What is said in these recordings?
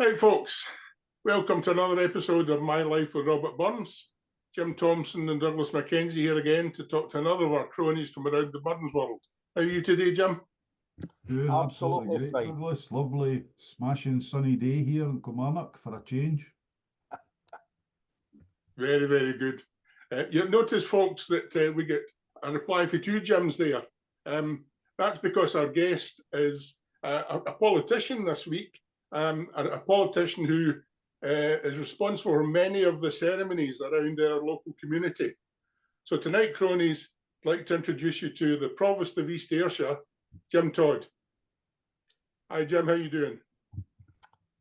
Right, folks, welcome to another episode of My Life with Robert Burns. Jim Thompson and Douglas Mackenzie here again to talk to another of our cronies from around the Burns world. How are you today, Jim? Doing absolutely great, fine. Douglas. Lovely, smashing sunny day here in Kilmarnock for a change. Very, very good. You'll notice, folks, that we get a reply for two Jims there. That's because our guest is a politician this week, a politician who is responsible for many of the ceremonies around our local community. So tonight, cronies, I'd like to introduce you to the Provost of East Ayrshire, Jim Todd. Hi, Jim, how you doing?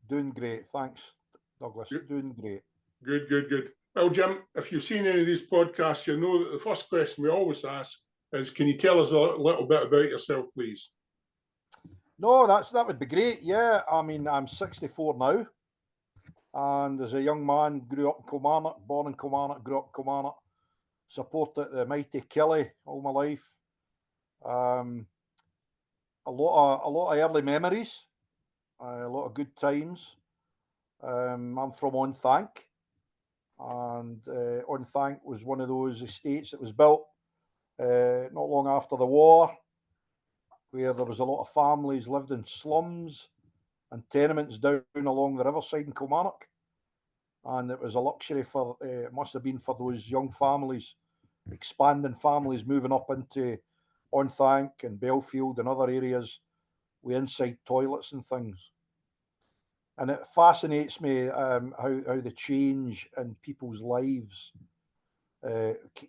Doing great, thanks, Douglas. Good. Doing great. Good, good, good. Well, Jim, if you've seen any of these podcasts, you'll know that the first question we always ask is, can you tell us a little bit about yourself, please? No, that would be great. Yeah, I mean, I'm 64 now, and as a young man, grew up in Kilmarnock, born in Kilmarnock, grew up in Kilmarnock, supported the mighty Kelly all my life. A lot of early memories, a lot of good times. I'm from Onthank, and Onthank was one of those estates that was built not long after the war, where there was a lot of families lived in slums and tenements down along the riverside in Kilmarnock. And it was a luxury for, it must have been for those young families, expanding families moving up into Onthank and Belfield and other areas with inside toilets and things. And it fascinates me how the change in people's lives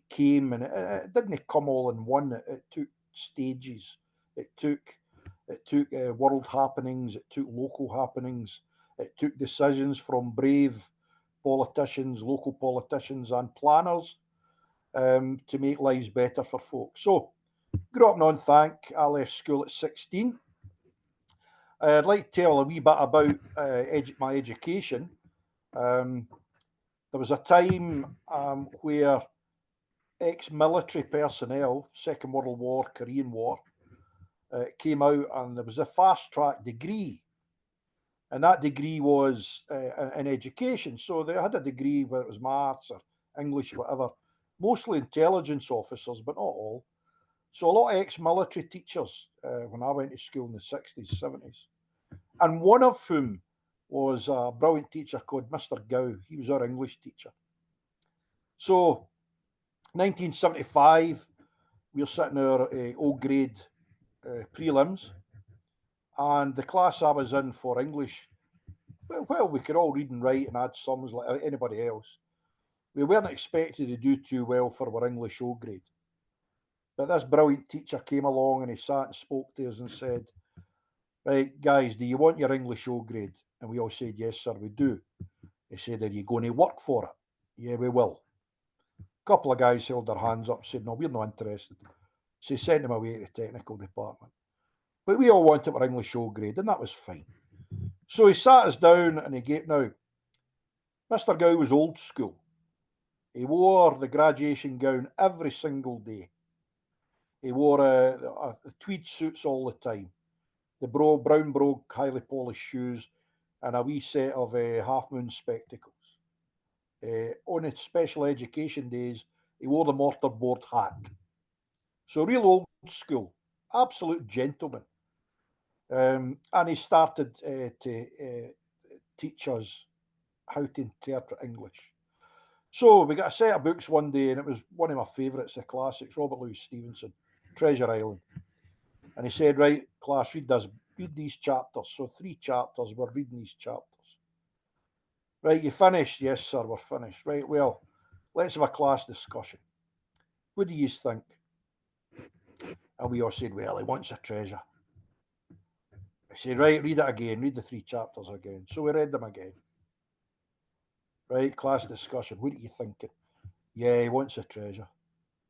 came, and it didn't come all in one. It took stages. It took world happenings. It took local happenings. It took decisions from brave politicians, local politicians, and planners to make lives better for folks. So, grew up in Onthank. I left school at 16. I'd like to tell a wee bit about my education. There was a time where ex-military personnel, Second World War, Korean War, came out, and there was a fast-track degree. And that degree was in education. So they had a degree, whether it was maths or English, whatever, mostly intelligence officers, but not all. So a lot of ex-military teachers when I went to school in the 60s, 70s. And one of whom was a brilliant teacher called Mr. Gow. He was our English teacher. So 1975, we were sitting our O grade prelims, and the class I was in for English, well, we could all read and write and add sums like anybody else. We weren't expected to do too well for our English O grade. But this brilliant teacher came along and he sat and spoke to us and said, right, guys, do you want your English O grade? And we all said, yes, sir, we do. He said, are you going to work for it? Yeah, we will. A couple of guys held their hands up and said, no, we're not interested. So he sent them away to the technical department. But we all wanted our English O grade, and that was fine. So he sat us down and he gave, now, Mr. Gow was old school. He wore the graduation gown every single day. He wore a tweed suits all the time, the brown brogue, highly polished shoes, and a wee set of half-moon spectacles. On his special education days, he wore the mortarboard hat. So real old school, absolute gentleman. And he started to teach us how to interpret English. So we got a set of books one day, and it was one of my favourites, the classics, Robert Louis Stevenson, Treasure Island. And he said, right, class, read these chapters. So 3 chapters, we're reading these chapters. Right, you finished? Yes, sir, we're finished. Right, well, let's have a class discussion. What do you think? And we all said, well, he wants a treasure. I said, right, read it again, read the 3 chapters again. So we read them again. Right, class discussion, what are you thinking? Yeah, he wants a treasure.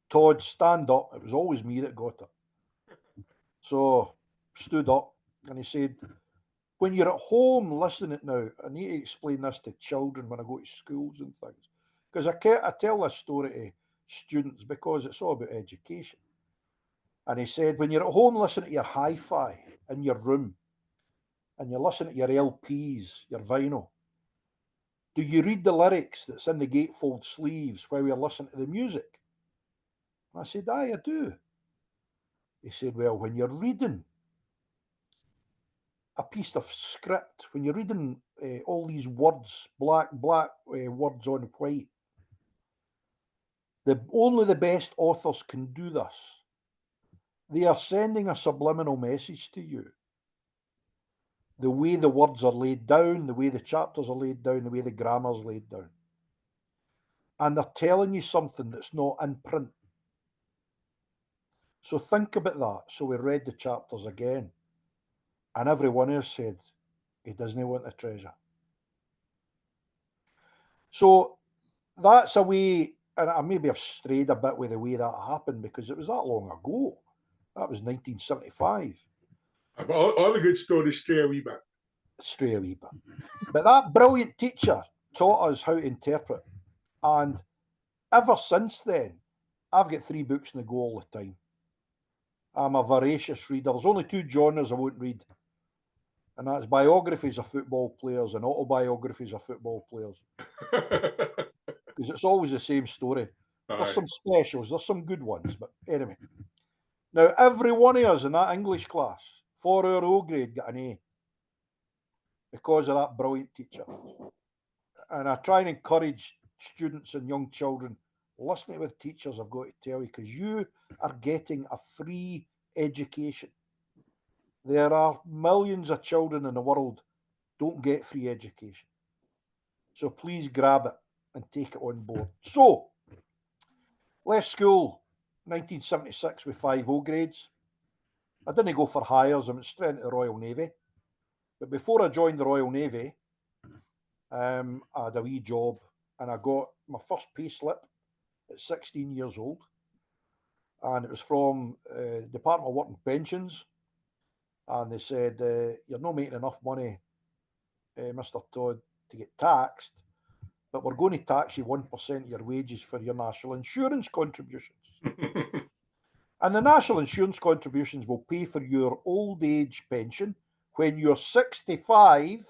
Todd, stand up. It was always me that got it. So stood up and he said, when you're at home listening now, I need to explain this to children when I go to schools and things. Because I tell this story to students because it's all about education. And he said, when you're at home listening to your hi-fi in your room, and you listen to your LPs, your vinyl, do you read the lyrics that's in the gatefold sleeves while you're listening to the music? And I said, aye, I do. He said, well, when you're reading a piece of script, when you're reading all these words, black words on white, only the best authors can do this. They are sending a subliminal message to you. The way the words are laid down, the way the chapters are laid down, the way the grammar is laid down. And they're telling you something that's not in print. So think about that. So we read the chapters again. And every one of us said, he doesn't want the treasure. So that's a way, and I maybe have strayed a bit with the way that happened because it was that long ago. That was 1975. All the good stories stray a wee bit. Stray a wee bit. But that brilliant teacher taught us how to interpret. And ever since then, I've got 3 books in the go all the time. I'm a voracious reader. There's only 2 genres I won't read. And that's biographies of football players and autobiographies of football players. Because it's always the same story. There's some specials, there's some good ones, but anyway. Now, every one of us in that English class, for our O grade, got an A because of that brilliant teacher. And I try and encourage students and young children, listening to the teachers, I've got to tell you, because you are getting a free education. There are millions of children in the world don't get free education. So please grab it and take it on board. So, left school 1976 with 5 O grades. I didn't go for hires, I went straight into the Royal Navy. But before I joined the Royal Navy, I had a wee job and I got my first pay slip at 16 years old. And it was from Department of Work and Pensions. And they said, you're not making enough money, Mr. Todd, to get taxed, but we're going to tax you 1% of your wages for your national insurance contributions. And the national insurance contributions will pay for your old age pension when you're 65,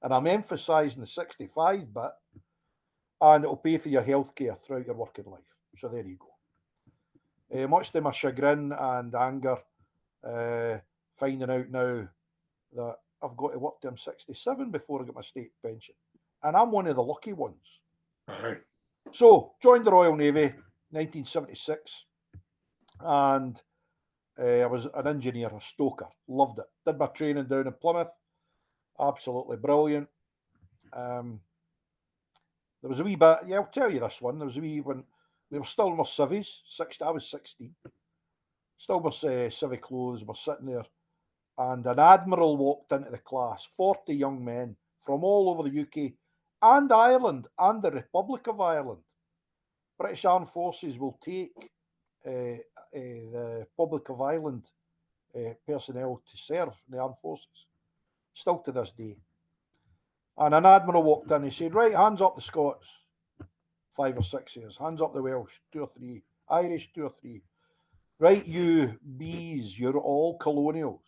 and I'm emphasising the 65 bit, and it'll pay for your healthcare throughout your working life. So there you go. Much to my chagrin and anger, finding out now that I've got to work till I'm 67 before I get my state pension. And I'm one of the lucky ones. So, joined the Royal Navy, 1976. And I was an engineer, a stoker. Loved it. Did my training down in Plymouth. Absolutely brilliant. There was a wee bit, yeah, I'll tell you this one. There was a wee, when we were still in our civvies, I was 16. Still with civvy clothes, we're sitting there. And an admiral walked into the class, 40 young men from all over the UK and Ireland and the Republic of Ireland. British Armed Forces will take the Republic of Ireland personnel to serve in the Armed Forces, still to this day. And an admiral walked in, he said, right, hands up the Scots, 5 or 6 years, hands up the Welsh, 2 or 3, Irish, 2 or 3. Right, you bees, you're all colonials.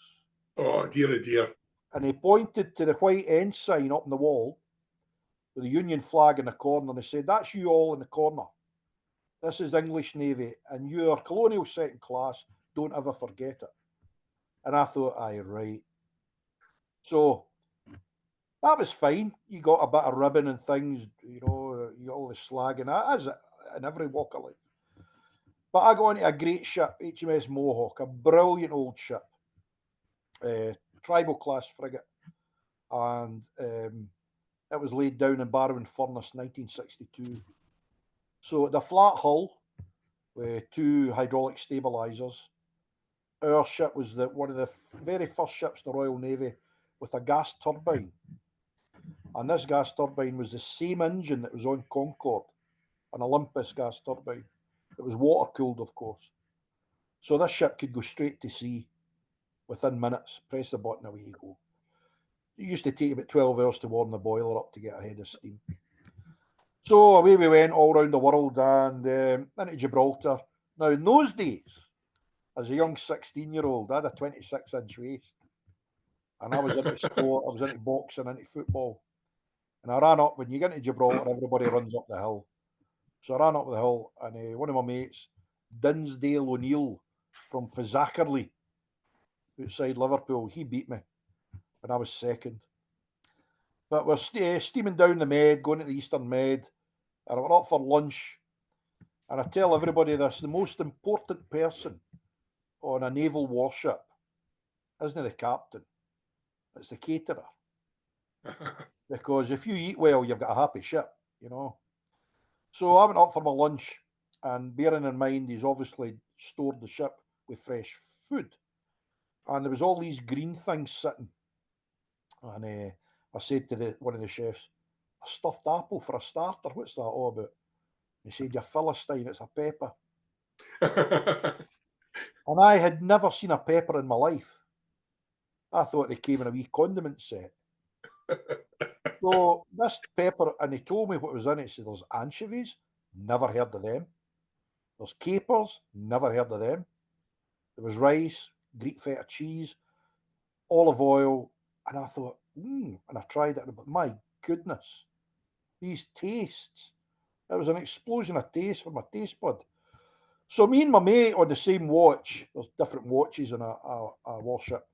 Oh, dear, dear. And he pointed to the white ensign up on the wall with the Union flag in the corner, and he said, that's you all in the corner. This is the English Navy, and you're colonial second class. Don't ever forget it. And I thought, aye, right. So that was fine. You got a bit of ribbon and things, you know, you got all the slag and that, as in every walk of life. But I got into a great ship, HMS Mohawk, a brilliant old ship, tribal class frigate. And it was laid down in Barrow-in-Furness, 1962. So the flat hull with 2 hydraulic stabilisers. Our ship was one of the very first ships in the Royal Navy with a gas turbine. And this gas turbine was the same engine that was on Concorde, an Olympus gas turbine. It was water cooled, of course. So this ship could go straight to sea within minutes. Press the button, away you go. It used to take about 12 hours to warm the boiler up to get a head of steam. So away we went all around the world and into Gibraltar. Now, in those days, as a young 16-year-old, I had a 26-inch waist. and I was into sport, I was into boxing, into football. And I ran up, when you get into Gibraltar, everybody runs up the hill. So I ran up the hill, and one of my mates, Dinsdale O'Neill from Fizzackerley, outside Liverpool, he beat me, and I was second. But we're steaming down the Med, going to the Eastern Med, and I went up for lunch. And I tell everybody this, the most important person on a naval warship isn't the captain, it's the caterer. Because if you eat well, you've got a happy ship, you know. So I went up for my lunch, and bearing in mind he's obviously stored the ship with fresh food. And there was all these green things sitting. And I said to one of the chefs, a stuffed apple for a starter, what's that all about? He said, "You Philistine, it's a pepper." And I had never seen a pepper in my life. I thought they came in a wee condiment set. So this pepper, and he told me what was in it. He said, there's anchovies, never heard of them. There's capers, never heard of them. There was rice, Greek feta cheese, olive oil, and I thought, and I tried it, but my goodness, these tastes. It was an explosion of taste for my taste bud. So me and my mate on the same watch, there's different watches in a warship,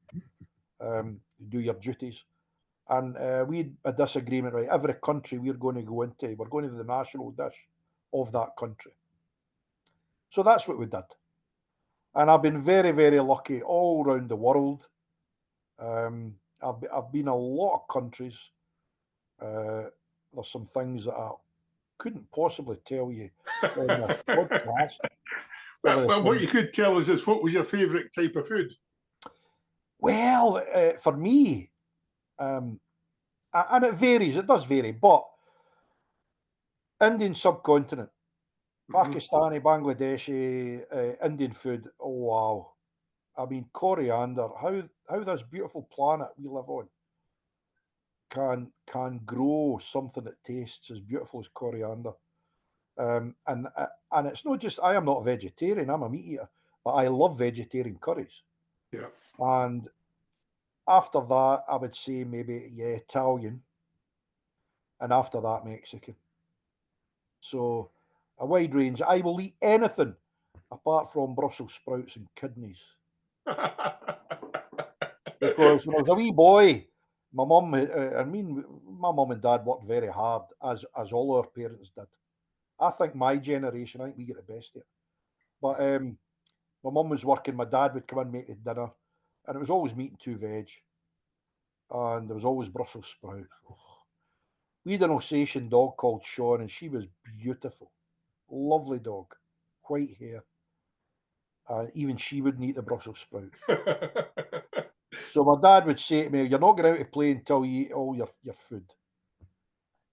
do your duties. And we had a disagreement, right? Every country we're going to go into, we're going to the national dish of that country. So that's what we did. And I've been very, very lucky all around the world. I've been a lot of countries. There's some things that I couldn't possibly tell you on this podcast. Well, what you could tell us is, what was your favourite type of food? Well, for me, and it varies, it does vary, but Indian subcontinent, Pakistani, Bangladeshi, Indian food, oh wow. I mean, coriander, how this beautiful planet we live on can grow something that tastes as beautiful as coriander. And it's not just, I am not a vegetarian, I'm a meat eater, but I love vegetarian curries. Yeah. And after that, I would say maybe, yeah, Italian. And after that, Mexican. So a wide range. I will eat anything apart from Brussels sprouts and kidneys. Because when I was a wee boy, my mum, my mum and dad worked very hard, as all our parents did. I think my generation, I think we get the best here. But my mum was working, my dad would come in and make the dinner, and it was always meat and two veg. And there was always Brussels sprouts. Oh. We had an Alsatian dog called Sean, and she was beautiful. Lovely dog, white hair. Even she wouldn't eat the Brussels sprouts. So my dad would say to me, "You're not going out to play until you eat all your food."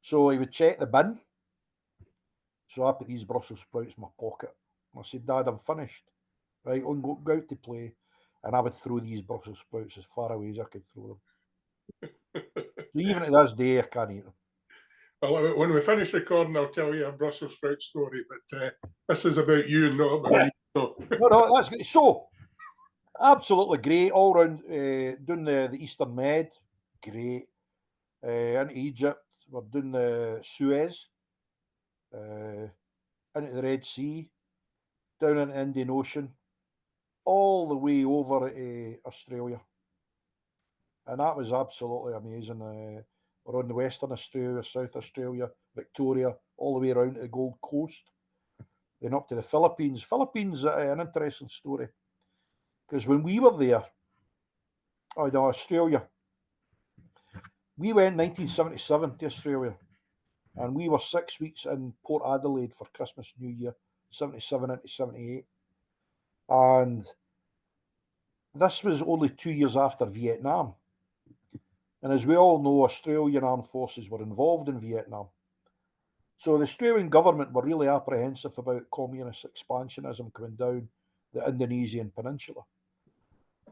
So he would check the bin. So I put these Brussels sprouts in my pocket. And I said, "Dad, I'm finished. Right, I'll go out to play." And I would throw these Brussels sprouts as far away as I could throw them. So even to this day, I can't eat them. Well, when we finish recording, I'll tell you a Brussels sprout story, but this is about you, not about me. So. No, that's great. So, absolutely great. All round, doing the Eastern Med, great. Into Egypt, we're doing the Suez, into the Red Sea, down into the Indian Ocean, all the way over to Australia. And that was absolutely amazing. We're on the Western Australia, South Australia, Victoria, all the way around to the Gold Coast, then up to the Philippines. Philippines, an interesting story, because when we were there, Australia, we went 1977 to Australia, and we were 6 weeks in Port Adelaide for Christmas, New Year, 77 into 78. And this was only 2 years after Vietnam. And as we all know, Australian armed forces were involved in Vietnam. So the Australian government were really apprehensive about communist expansionism coming down the Indonesian peninsula.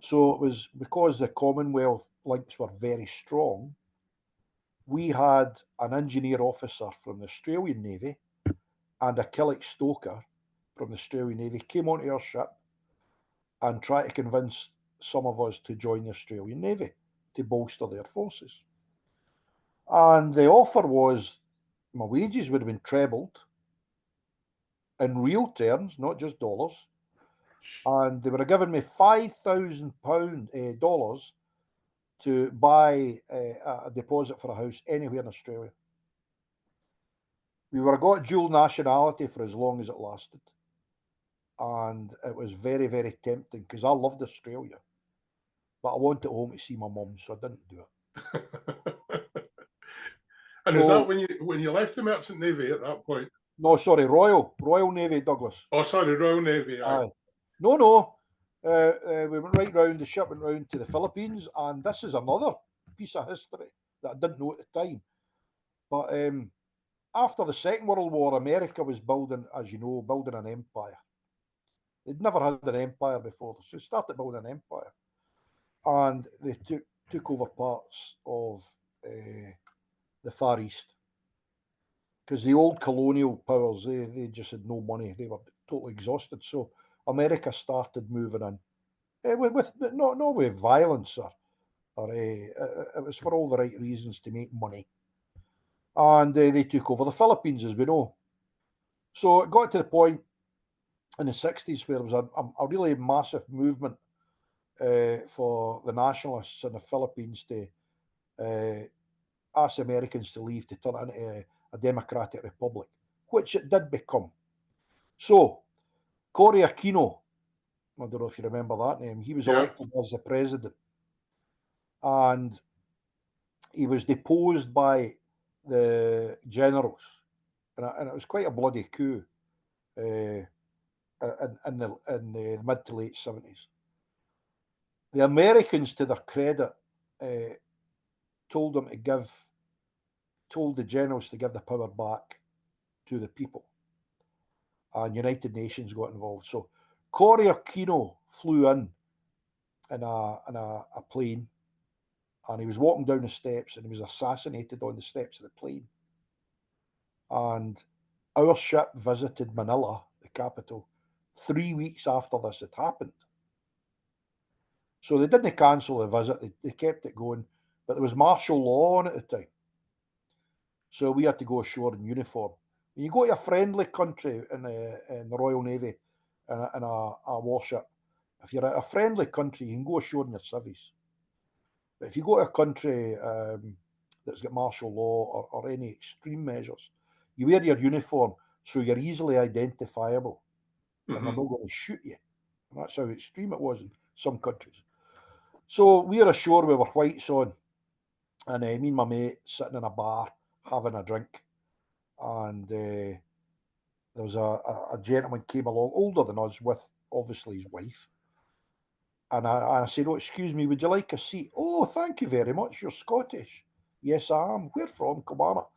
So it was because the Commonwealth links were very strong. We had an engineer officer from the Australian Navy and a Killick stoker from the Australian Navy came onto our ship and tried to convince some of us to join the Australian Navy. to bolster their forces. And the offer was my wages would have been trebled in real terms, not just dollars. And they would have given me $5,000 to buy a deposit for a house anywhere in Australia. We were got dual nationality for as long as it lasted. And it was very, very tempting because I loved Australia. But I wanted home to see my mum, so I didn't do it. And is that when you left the Merchant Navy at that point? No, sorry, Royal Navy, Douglas. Oh, sorry, Royal Navy. Aye. No. We went right round, the ship went round to the Philippines, and this is another piece of history that I didn't know at the time. But after the Second World War, America was building, as you know, building an empire. They'd never had an empire before, so they started building an empire. And they took over parts of the Far East. Because the old colonial powers, they just had no money. They were totally exhausted. So America started moving in. Not with violence it was for all the right reasons to make money. And they took over the Philippines, as we know. So it got to the point in the 60s where there was a really massive movement for the nationalists in the Philippines to ask Americans to leave to turn it into a democratic republic, which it did become. So, Cory Aquino, I don't know if you remember that name, he was elected as the president. And he was deposed by the generals. And it was quite a bloody coup in the mid to late 70s. The Americans, to their credit, told the generals to give the power back to the people. And United Nations got involved. So Cory Aquino flew in a plane, and he was walking down the steps, and he was assassinated on the steps of the plane. And our ship visited Manila, the capital, 3 weeks after this had happened. So they didn't cancel the visit, they kept it going, but there was martial law on at the time. So we had to go ashore in uniform. When you go to a friendly country in the Royal Navy, in a warship, if you're at a friendly country, you can go ashore in your civvies. But if you go to a country that's got martial law or any extreme measures, you wear your uniform so you're easily identifiable, and they're not going to shoot you. And that's how extreme it was in some countries. So we were ashore with our whites on, and me and my mate sitting in a bar having a drink, and there was a gentleman came along, older than us, with obviously his wife. And I said, "Oh, excuse me, would you like a seat?" "Oh, thank you very much. You're Scottish." "Yes, I am." "Where from?" "Kilmarnock."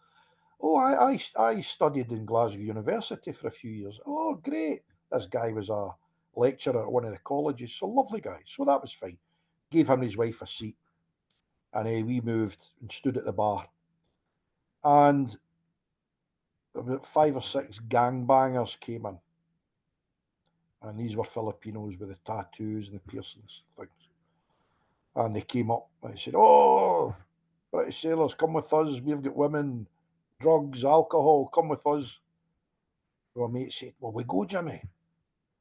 "Oh, I studied in Glasgow University for a few years." "Oh, great." This guy was a lecturer at one of the colleges, so lovely guy. So that was fine. Gave him and his wife a seat, and we moved and stood at the bar. And about 5 or 6 gangbangers came in. And these were Filipinos with the tattoos and the piercings things. And they came up and they said, "Oh, British sailors, come with us. We've got women, drugs, alcohol, come with us." My mate said, "Well, we go, Jimmy."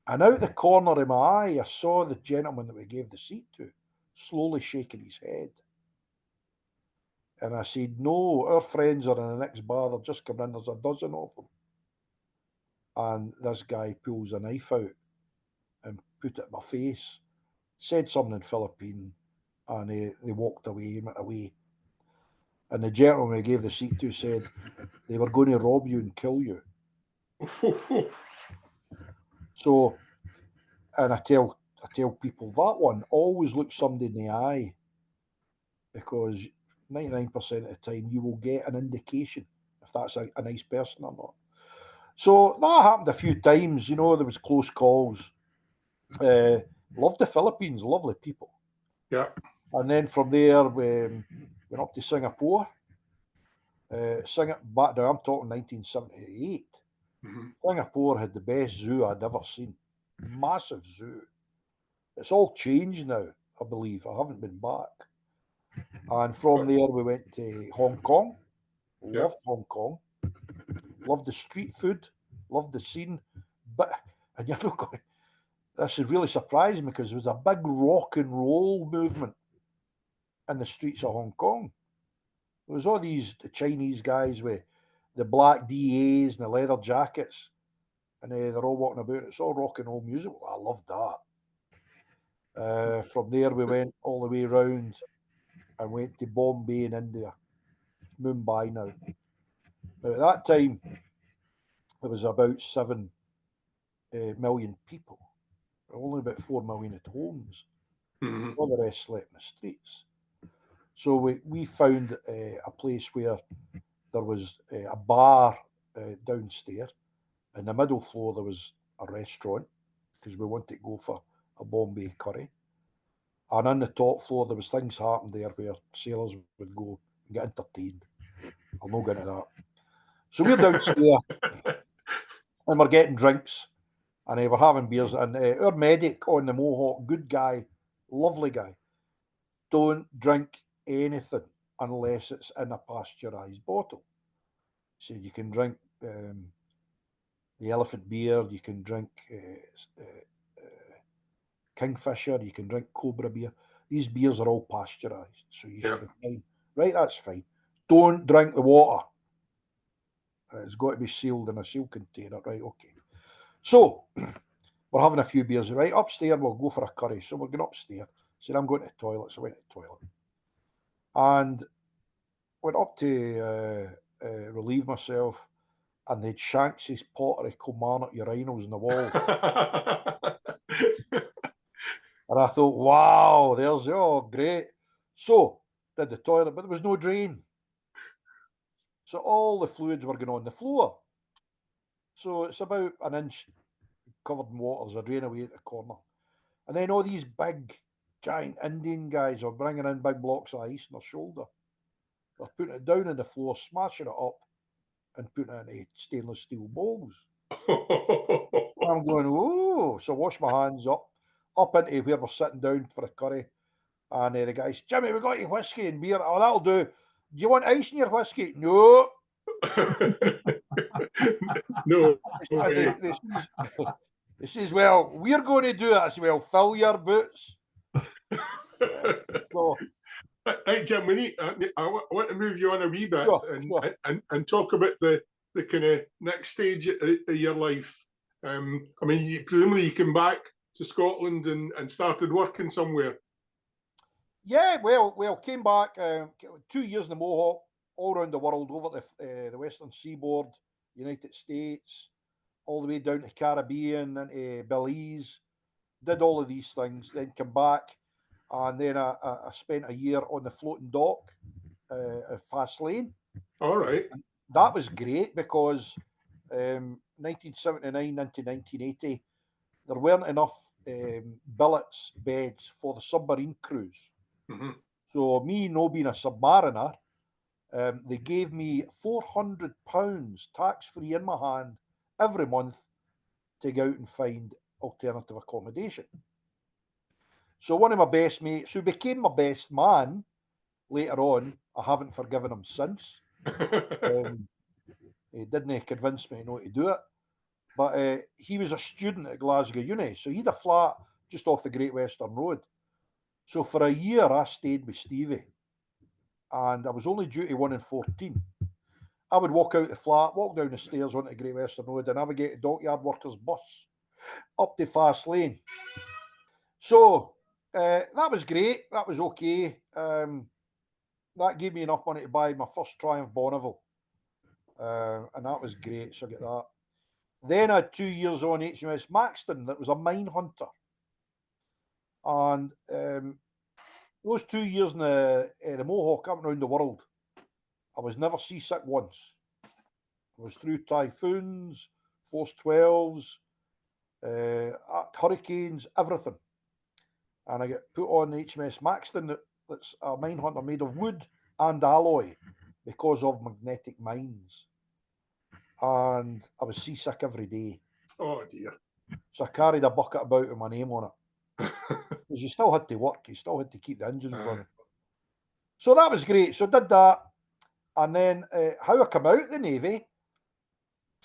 And out the corner of my eye, I saw the gentleman that we gave the seat to slowly shaking his head. And I said, "No, our friends are in the next bar. They're just coming in. There's a dozen of them." And this guy pulls a knife out and put it in my face, said something in Philippine, and they walked away and went away. And the gentleman we gave the seat to said they were going to rob you and kill you. So, and I tell people that one, always look somebody in the eye, because 99% of the time you will get an indication if that's a nice person or not. So that happened a few times, there was close calls. Loved the Philippines, lovely people. Yeah. And then from there, we went up to Singapore. Back now, I'm talking 1978. Singapore had the best zoo I'd ever seen. Massive zoo. It's all changed now, I believe. I haven't been back. And from there, we went to Hong Kong. Yeah. Loved Hong Kong. Loved the street food. Loved the scene. But, and you're not going, this is really surprising me because there was a big rock and roll movement in the streets of Hong Kong. There was all these Chinese guys with the black DAs and the leather jackets, and they're all walking about. It's all rock and roll music. Well, I loved that. From there, we went all the way around and went to Bombay in India, Mumbai now. Now, at that time, there was about 7 million people, only about 4 million at homes. Mhm. All the rest slept in the streets. So we found a place where there was a bar downstairs. In the middle floor, there was a restaurant because we wanted to go for a Bombay curry. And on the top floor, there was things happened there where sailors would go and get entertained. I'll not get into that. So we're downstairs and we're getting drinks and we're having beers. And our medic on the Mohawk, good guy, lovely guy, don't drink anything unless it's in a pasteurised bottle. He said you can drink the elephant beer, you can drink Kingfisher, you can drink Cobra beer. These beers are all pasteurised, so you should be fine. Right, that's fine. Don't drink the water. It's got to be sealed in a sealed container. Right, okay. So we're having a few beers. Right, upstairs we'll go for a curry. So we're going upstairs. Said I'm going to the toilet, so I went to the toilet. And went up to relieve myself, and they'd Shanks's pottery Kilmarnock urinals in the wall. And I thought, wow, there's, oh, great. So, did the toilet, but there was no drain. So all the fluids were going on the floor. So it's about an inch covered in water. There's a drain away at the corner. And then all these big, giant Indian guys are bringing in big blocks of ice on their shoulder. They're putting it down on the floor, smashing it up, and putting it into stainless steel bowls. I'm going, oh. So I wash my hands up into where we're sitting down for a curry. And the guys, Jimmy, we got your whiskey and beer. Oh, that'll do. Do you want ice in your whiskey? No. No. They says, well, we're going to do it. I said, well, fill your boots. So, Right, Jim, I want to move you on a wee bit sure. and talk about the kind of next stage of your life. I mean, presumably you came back to Scotland and started working somewhere. Yeah, well, came back 2 years in the Mohawk, all around the world, over the western seaboard, United States, all the way down to Caribbean and Belize. Did all of these things, then come back, and then I spent a year on the floating dock at Fast Lane. All right. And that was great because 1979 into 1980, there weren't enough billets beds for the submarine crews. Mm-hmm. So me no being a submariner, they gave me £400 tax-free in my hand every month to go out and find alternative accommodation. So one of my best mates, who became my best man later on, I haven't forgiven him since. He didn't convince me to do it. But he was a student at Glasgow Uni, so he had a flat just off the Great Western Road. So for a year, I stayed with Stevie, and I was only due to 1 in 14. I would walk out the flat, walk down the stairs onto the Great Western Road, and navigate a dockyard workers' bus up to Fast Lane. So that was great. That was okay. That gave me enough money to buy my first Triumph Bonneville, and that was great. So I get that. Then I had 2 years on HMS Maxton. That was a mine hunter. And those 2 years in the Mohawk, up and around the world, I was never seasick once. I was through typhoons, force 12s, hurricanes, everything. And I get put on HMS Maxton, that's a mine hunter made of wood and alloy because of magnetic mines. And I was seasick every day. Oh, dear. So I carried a bucket about with my name on it. Because you still had to work, you still had to keep the engines running. So that was great. So did that. And then how I came out of the Navy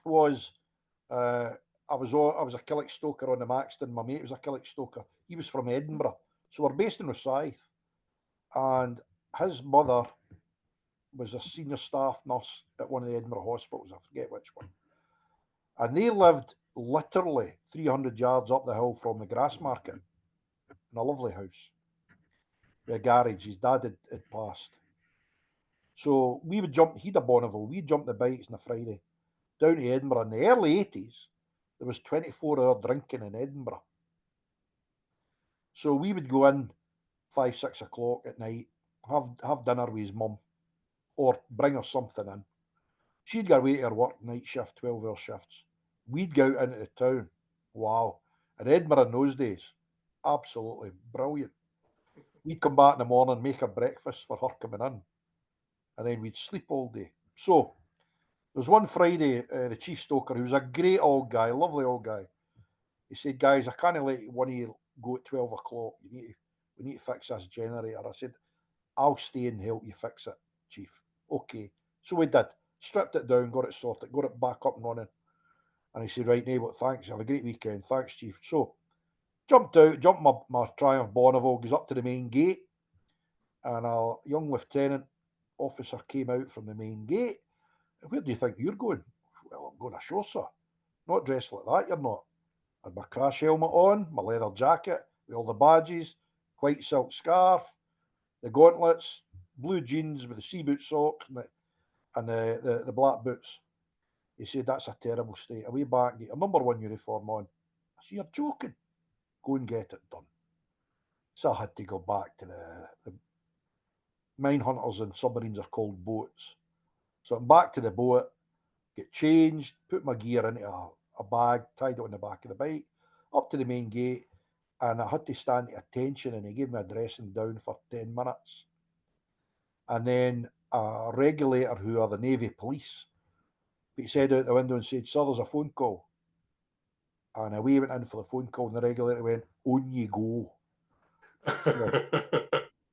was I was a Killick stoker on the Maxton. My mate was a Killick stoker. He was from Edinburgh. So we're based in Rosyth. And his mother was a senior staff nurse at one of the Edinburgh hospitals. I forget which one. And they lived literally 300 yards up the hill from the grass market in a lovely house. With a garage. His dad had passed. So we would jump, he'd a Bonneville, we'd jump the bikes on a Friday down to Edinburgh. In the early 80s, there was 24-hour drinking in Edinburgh. So we would go in 5, 6 o'clock at night, have dinner with his mum, or bring her something in. She'd go away to her work, night shift, 12-hour shifts. We'd go out into the town. Wow. And Edinburgh in those days, absolutely brilliant. We'd come back in the morning, make her breakfast for her coming in, and then we'd sleep all day. So there was one Friday, the chief stoker, who was a great old guy, lovely old guy. He said, guys, I can't let one of you go at 12 o'clock. We need to fix this generator. I said, I'll stay and help you fix it, chief. Okay. So we did. Stripped it down, got it sorted, got it back up and running. And he said, right, neighbour, thanks. Have a great weekend. Thanks, chief. So jumped out, jumped my Triumph Bonneville, goes up to the main gate. And a young lieutenant officer came out from the main gate. Where do you think you're going? Well, I'm going ashore, sir. Not dressed like that, you're not. I had my crash helmet on, my leather jacket with all the badges, white silk scarf, the gauntlets, blue jeans with the sea boot socks and the black boots. He said, that's a terrible state. Away back, get your number 1 uniform on. I said, you're joking. Go and get it done. So I had to go back to the mine hunters and submarines are called boats. So I'm back to the boat, get changed, put my gear into a bag, tied it on the back of the bike, up to the main gate, and I had to stand at attention, and he gave me a dressing down for 10 minutes. And then a regulator, who are the Navy police, put his head out the window and said, sir, there's a phone call. And away went in for the phone call, and the regulator went, on you go.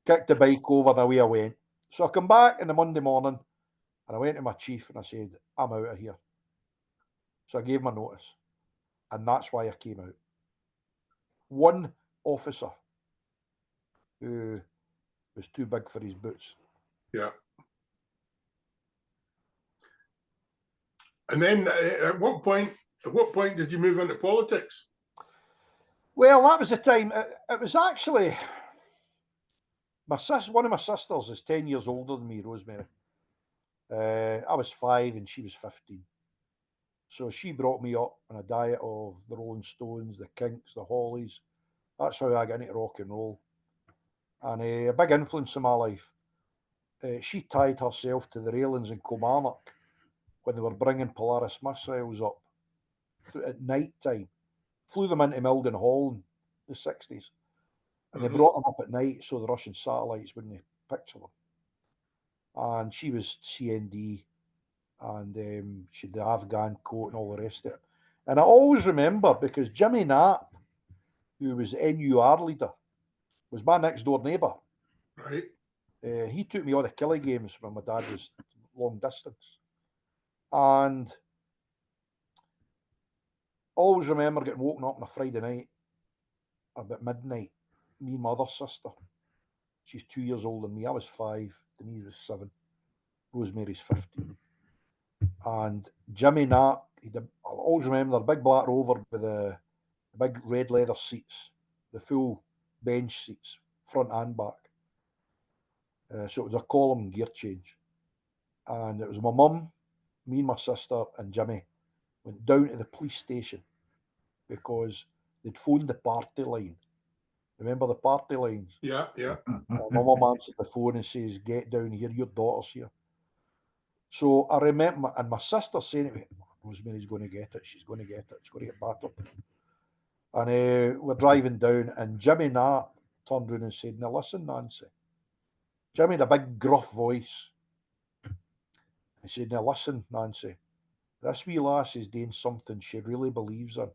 Kicked the bike over, and away I went. So I come back in the Monday morning, and I went to my chief and I said, I'm out of here. So I gave my notice. And that's why I came out. One officer who was too big for his boots. Yeah. And then at what point did you move into politics? Well, that was the time. It was actually one of my sisters is 10 years older than me, Rosemary. I was 5 and she was 15. So she brought me up on a diet of the Rolling Stones, the Kinks, the Hollies. That's how I got into rock and roll. And a big influence in my life. She tied herself to the railings in Kilmarnock when they were bringing Polaris missiles up at night time. Flew them into Milden Hall in the 60s. And they brought them up at night so the Russian satellites wouldn't picture them. And she was CND, and she had the Afghan coat and all the rest of it. And I always remember, because Jimmy Knapp, who was the NUR leader, was my next door neighbour. Right. He took me all the Killie games when my dad was long distance. And always remember getting woken up on a Friday night about midnight. Me and my other sister. She's 2 years older than me. I was 5. Denise was 7. Rosemary's 15. And Jimmy Knapp, I always remember the big black Rover with the big red leather seats, the full bench seats, front and back. So it was a column gear change. And it was my mum, me and my sister and Jimmy went down to the police station because they'd phoned the party line. Remember the party lines? Yeah. My mum answered the phone and says, get down here, your daughter's here. So I remember, and my sister saying to me, Rosemary's going to get it, she's going to get it, she's going to get back up. And we're driving down, and Jimmy Knapp turned around and said, now listen, Nancy. Jimmy had a big gruff voice. He said, now listen, Nancy, this wee lass is doing something she really believes in.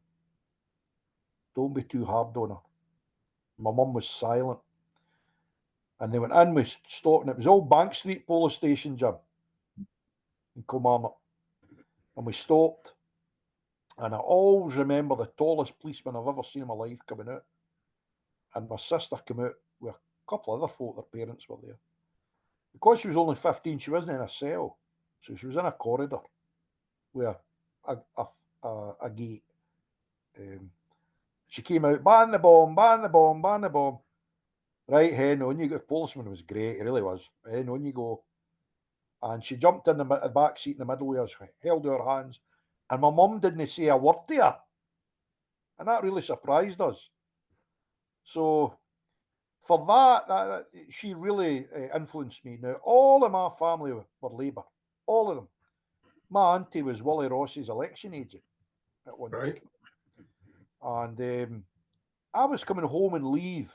Don't be too hard on her. My mum was silent. And they went in, we stopped, and it was Old Bank Street Police Station, Jim, in Kilmarnock. And we stopped, and I always remember the tallest policeman I've ever seen in my life coming out. And my sister came out with a couple of other folk, their parents were there. Because she was only 15, she wasn't in a cell. So she was in a corridor with a gate. She came out, ban the bomb, ban the bomb, ban the bomb. Right, hen, on you go. The policeman was great, he really was. Hen, on you go. And she jumped in the back seat in the middle with us, held her hands. And my mum didn't say a word to her. And that really surprised us. So for that she really influenced me. Now, all of my family were Labour. All of them. My auntie was Willie Ross's election agent at one Right. time. And I was coming home and leave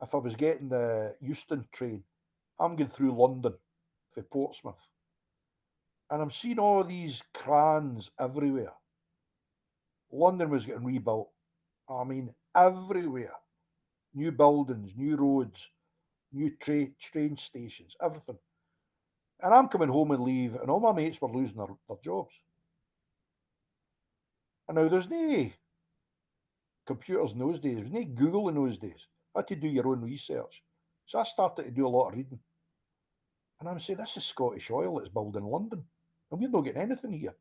if I was getting the Euston train. I'm going through London for Portsmouth. And I'm seeing all these crans everywhere. London was getting rebuilt. I mean, everywhere. New buildings, new roads, new train stations, everything. And I'm coming home and leave, and all my mates were losing their jobs. And now there's no computers in those days, there's no Google in those days. You had to do your own research. So I started to do a lot of reading. And I'm saying, this is Scottish Oil that's building London. And we're not getting anything here.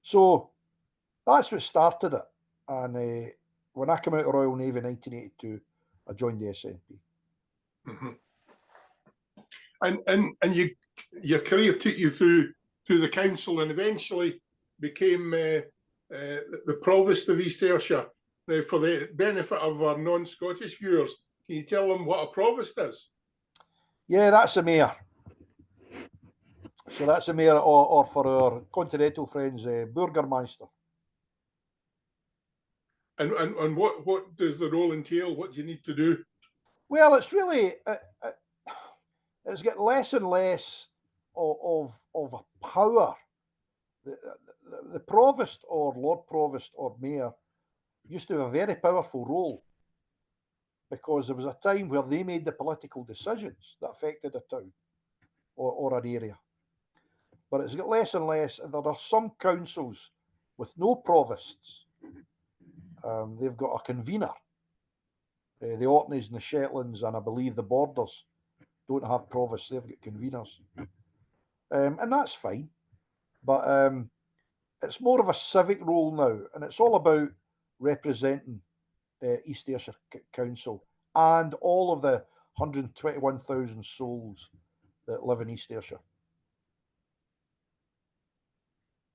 So that's what started it. And when I came out of Royal Navy in 1982, I joined the SNP. And your career took you through the council and eventually became the provost of East Ayrshire. Now, for the benefit of our non-Scottish viewers, can you tell them what a provost is? Yeah, that's a mayor. So that's a mayor, or for our continental friends, Burgermeister. And what does the role entail? What do you need to do? Well, it's really it's got less and less of a power. The provost or Lord Provost or mayor used to have a very powerful role because there was a time where they made the political decisions that affected a town or an area. But it's got less and less, and there are some councils with no provosts. They've got a convener. The Orkneys and the Shetlands, and I believe the Borders, don't have provosts. They've got conveners. And that's fine. But it's more of a civic role now, and it's all about representing East Ayrshire Council and all of the 121,000 souls that live in East Ayrshire.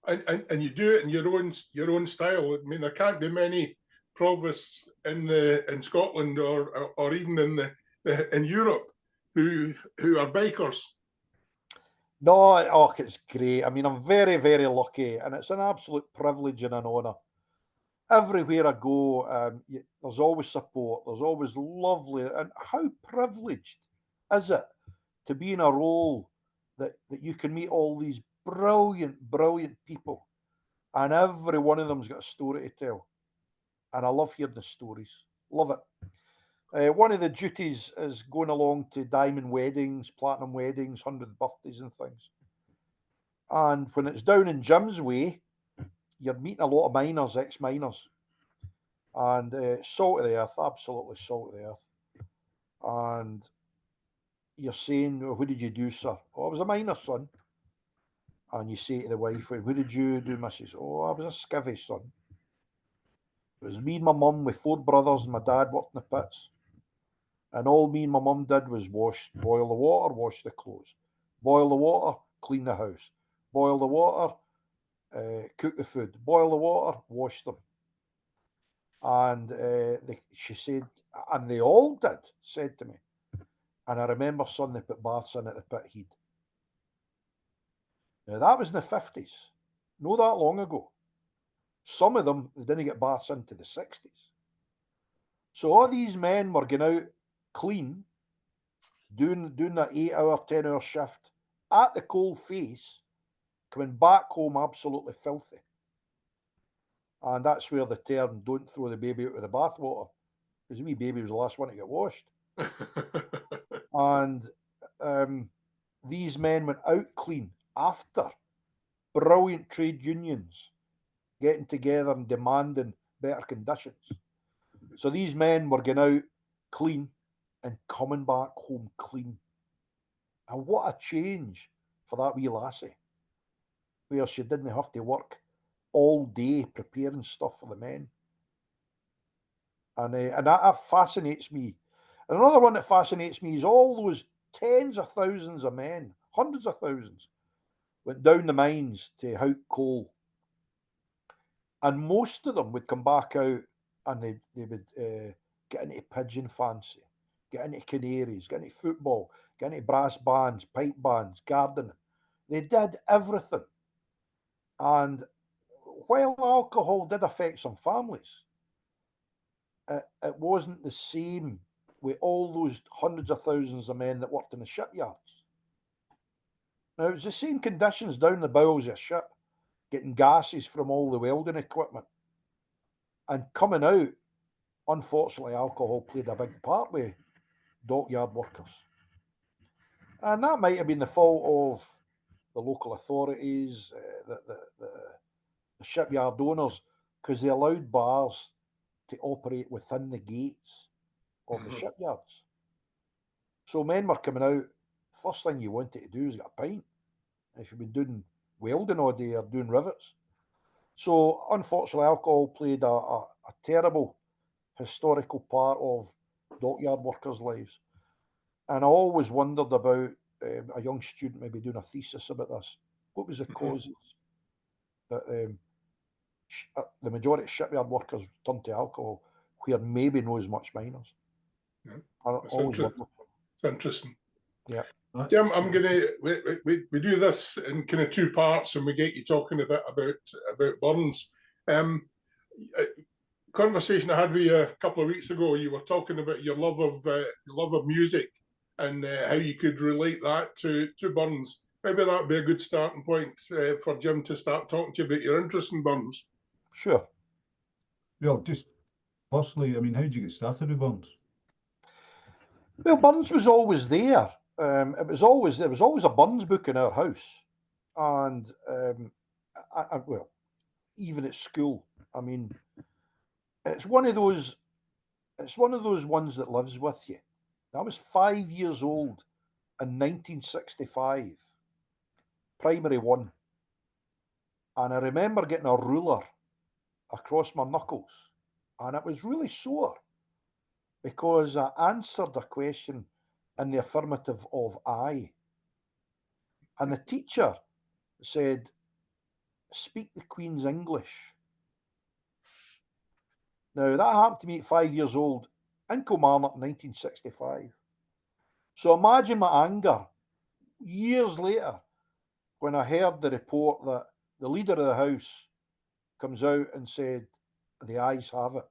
And you do it in your own style. I mean, there can't be many provosts in Scotland or even in Europe who are bikers. No, it's great. I mean, I'm very, very lucky, and it's an absolute privilege and an honour. Everywhere I go, there's always support. There's always lovely, and how privileged is it to be in a role that you can meet all these brilliant, brilliant people, and every one of them's got a story to tell. And I love hearing the stories. Love it. One of the duties is going along to diamond weddings, platinum weddings, 100th birthdays and things. And when it's down in Jim's way, you're meeting a lot of miners, ex-miners. And salt of the earth, absolutely salt of the earth. And you're saying, oh, what did you do, sir? Oh, I was a miner, son. And you say to the wife, what did you do, missus? Oh, I was a skivvy, son. It was me and my mum with 4 brothers, and my dad worked in the pits. And all me and my mum did was boil the water, wash the clothes. Boil the water, clean the house. Boil the water, cook the food. Boil the water, wash them. And she said, and they all said to me. And I remember, son, they put baths in at the pit head. Now, that was in the 50s. Not that long ago. Some of them, they didn't get baths into the 60s. So all these men were going out clean, doing that 8-hour, 10-hour shift at the cold face, coming back home absolutely filthy. And that's where the term, don't throw the baby out of the bathwater, because the wee baby was the last one to get washed. And these men went out clean after brilliant trade unions getting together and demanding better conditions. So these men were going out clean and coming back home clean. And what a change for that wee lassie, where she didn't have to work all day preparing stuff for the men. And that fascinates me. And another one that fascinates me is all those tens of thousands of men, hundreds of thousands, went down the mines to hout coal. And most of them would come back out and they would get into pigeon fancy, get into canaries, get into football, get into brass bands, pipe bands, gardening. They did everything. And while alcohol did affect some families, it wasn't the same with all those hundreds of thousands of men that worked in the shipyards. Now, it was the same conditions down the bowels of a ship, getting gases from all the welding equipment. And coming out, unfortunately, alcohol played a big part with dockyard workers. And that might have been the fault of the local authorities, the shipyard owners, because they allowed bars to operate within the gates of the shipyards. So men were coming out, first thing you wanted to do is get a pint. If you've been doing welding all day or doing rivets. So unfortunately, alcohol played a terrible historical part of dockyard workers' lives. And I always wondered about a young student maybe doing a thesis about this. What was the causes that the majority of shipyard workers turned to alcohol, where maybe no as much miners? Yeah. It's interesting. Yeah. Jim, I'm gonna we do this in kind of two parts, and we get you talking a bit about Burns. Conversation I had with you a couple of weeks ago, you were talking about your love of music and how you could relate that to Burns. Maybe that'd be a good starting point for Jim to start talking to you about your interest in Burns. Sure. Well, just firstly, I mean, how did you get started with Burns? Well, Burns was always there. There was always a Burns book in our house, and well, even at school. I mean, it's one of those ones that lives with you. I was 5 years old in 1965, primary one, and I remember getting a ruler across my knuckles, and it was really sore because I answered a question in the affirmative of aye. And the teacher said, "Speak the Queen's English." Now, that happened to me at 5 years old in Kilmarnock in 1965. So imagine my anger years later when I heard the report that the leader of the House comes out and said, "The ayes have it."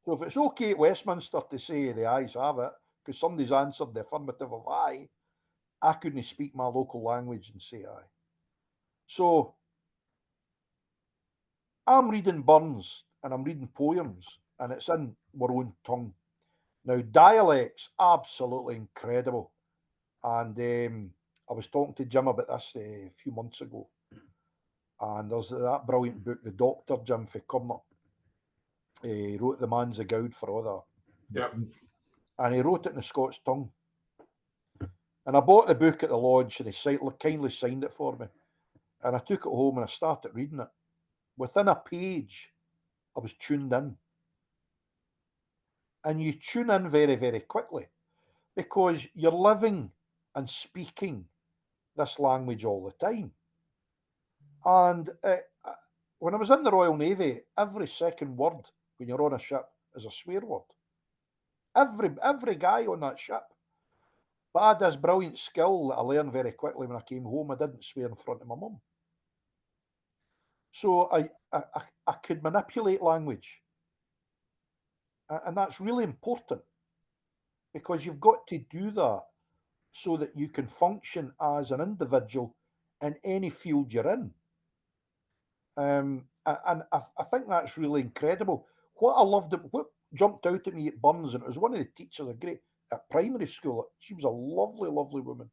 So if it's okay at Westminster to say the ayes have it, because somebody's answered the affirmative of aye, I couldn't speak my local language and say aye. So I'm reading Burns and I'm reading poems, and it's in our own tongue. Now, dialect's absolutely incredible. And I was talking to Jim about this a few months ago. And there's that brilliant book, The Doctor, Jim Cumnock. He wrote The Man's a Gowd for all that. Yeah. And he wrote it in the Scots tongue. And I bought the book at the lodge, and he kindly signed it for me. And I took it home and I started reading it. Within a page, I was tuned in. And you tune in very, very quickly because you're living and speaking this language all the time. And when I was in the Royal Navy, every second word when you're on a ship is a swear word. Every guy on that ship. But I had this brilliant skill that I learned very quickly when I came home. I didn't swear in front of my mum. So I could manipulate language. And that's really important because you've got to do that so that you can function as an individual in any field you're in. And I think that's really incredible. What I loved, jumped out at me at Burns, and it was one of the teachers, at primary school. She was a lovely, lovely woman.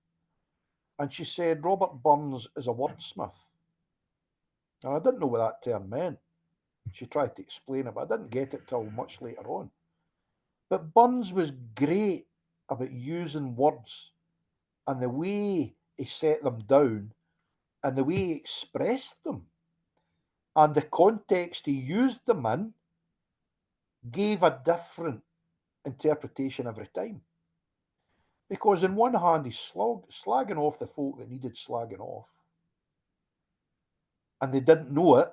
And she said, Robert Burns is a wordsmith. And I didn't know what that term meant. She tried to explain it, but I didn't get it till much later on. But Burns was great about using words and the way he set them down and the way he expressed them and the context he used them in gave a different interpretation every time. Because on one hand, he's slagging off the folk that needed slagging off, and they didn't know it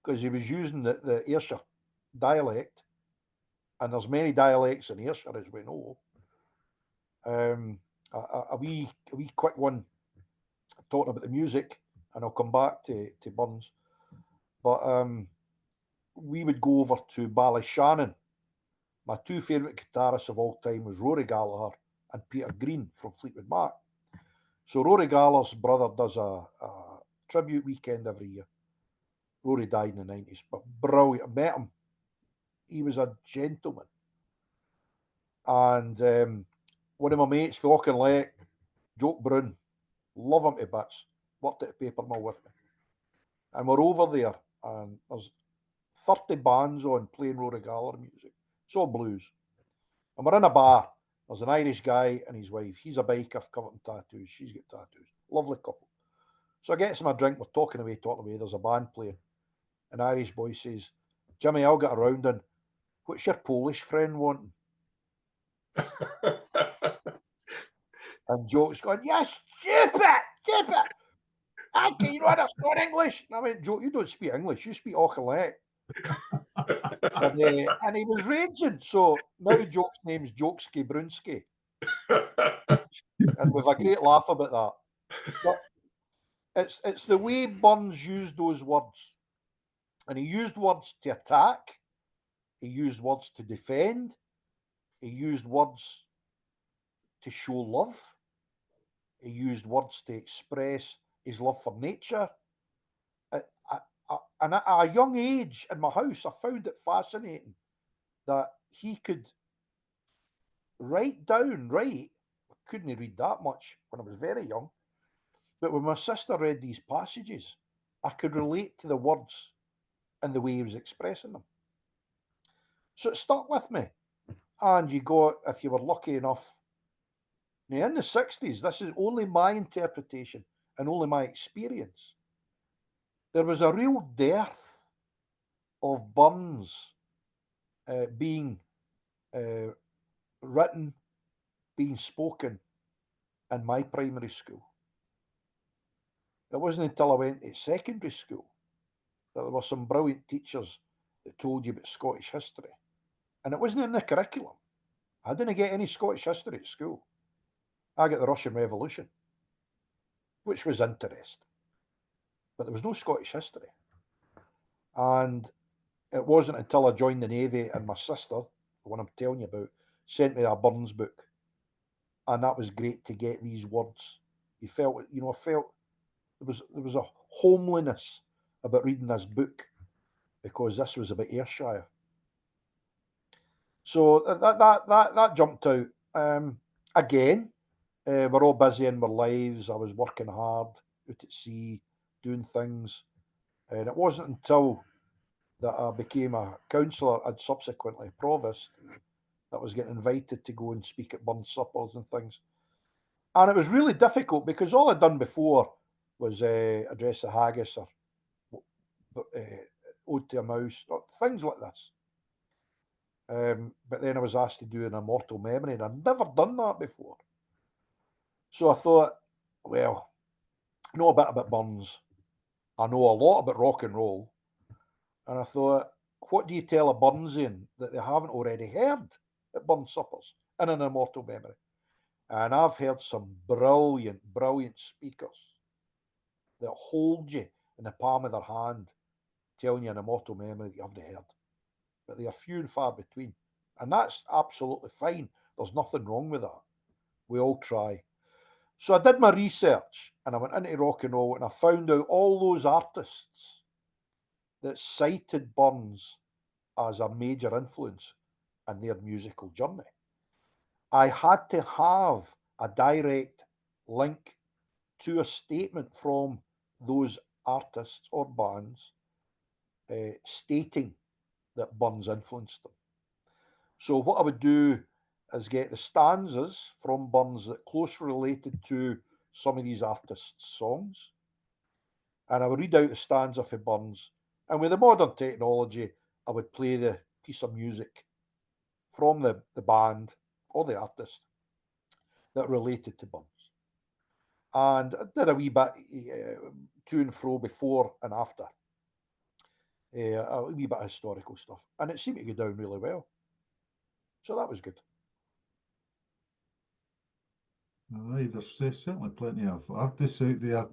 because he was using the Ayrshire dialect, and there's many dialects in Ayrshire, as we know. A wee quick one talking about the music, and I'll come back to Burns. But we would go over to Ballyshannon. My two favourite guitarists of all time was Rory Gallagher and Peter Green from Fleetwood Mac. So Rory Gallagher's brother does a tribute weekend every year. Rory died in the 90s, but brilliant. I met him. He was a gentleman. And one of my mates, Falcon Lake, Joke Brun, love him to bits, worked at a paper mill with me. And we're over there, and there's 30 bands on playing Rory Gallagher music. It's all blues. And we're in a bar. There's an Irish guy and his wife. He's a biker covered in tattoos. She's got tattoos. Lovely couple. So I get some a drink. We're talking away. There's a band playing. An Irish boy says, Jimmy, I'll get around in. What's your Polish friend wanting? And Joke's going, yes, stupid. You don't understand English. And I went, Joke, you don't speak English. You speak Auchinleck. And he was raging. So now Joke's name's Jokeski Brunski. And we've a great laugh about that. But it's the way Burns used those words. And he used words to attack. He used words to defend. He used words to show love. He used words to express his love for nature. And at a young age in my house, I found it fascinating that he could write. I couldn't read that much when I was very young. But when my sister read these passages, I could relate to the words and the way he was expressing them. So it stuck with me. And you got, if you were lucky enough, now in the 60s, this is only my interpretation and only my experience. There was a real dearth of Burns being written, being spoken in my primary school. It wasn't until I went to secondary school that there were some brilliant teachers that told you about Scottish history. And it wasn't in the curriculum. I didn't get any Scottish history at school. I got the Russian Revolution, which was interesting. But there was no Scottish history. And it wasn't until I joined the Navy and my sister, the one I'm telling you about, sent me a Burns book. And that was great to get these words. I felt there was a homeliness about reading this book because this was about Ayrshire. So that jumped out. Again, we're all busy in our lives. I was working hard out at sea, doing things. And it wasn't until that I became a counsellor and subsequently a provost that I was getting invited to go and speak at Burns suppers and things. And it was really difficult because all I'd done before was address the haggis or ode to a mouse, or things like this. But then I was asked to do an immortal memory, and I'd never done that before. So I thought, well, I know a bit about Burns. I know a lot about rock and roll. And I thought, what do you tell a Burnsian that they haven't already heard at Burns suppers in an immortal memory? And I've heard some brilliant, brilliant speakers that hold you in the palm of their hand, telling you an immortal memory that you haven't heard. But they are few and far between. And that's absolutely fine. There's nothing wrong with that. We all try. So I did my research and I went into rock and roll and I found out all those artists that cited Burns as a major influence and their musical journey. I had to have a direct link to a statement from those artists or bands stating that Burns influenced them. So what I would do is get the stanzas from Burns that closely related to some of these artists' songs, and I would read out the stanza for Burns, and with the modern technology, I would play the piece of music from the band or the artist that related to Burns. And I did a wee bit to and fro before and after, a wee bit of historical stuff, and it seemed to go down really well. So that was good. Aye, there's certainly plenty of artists out there.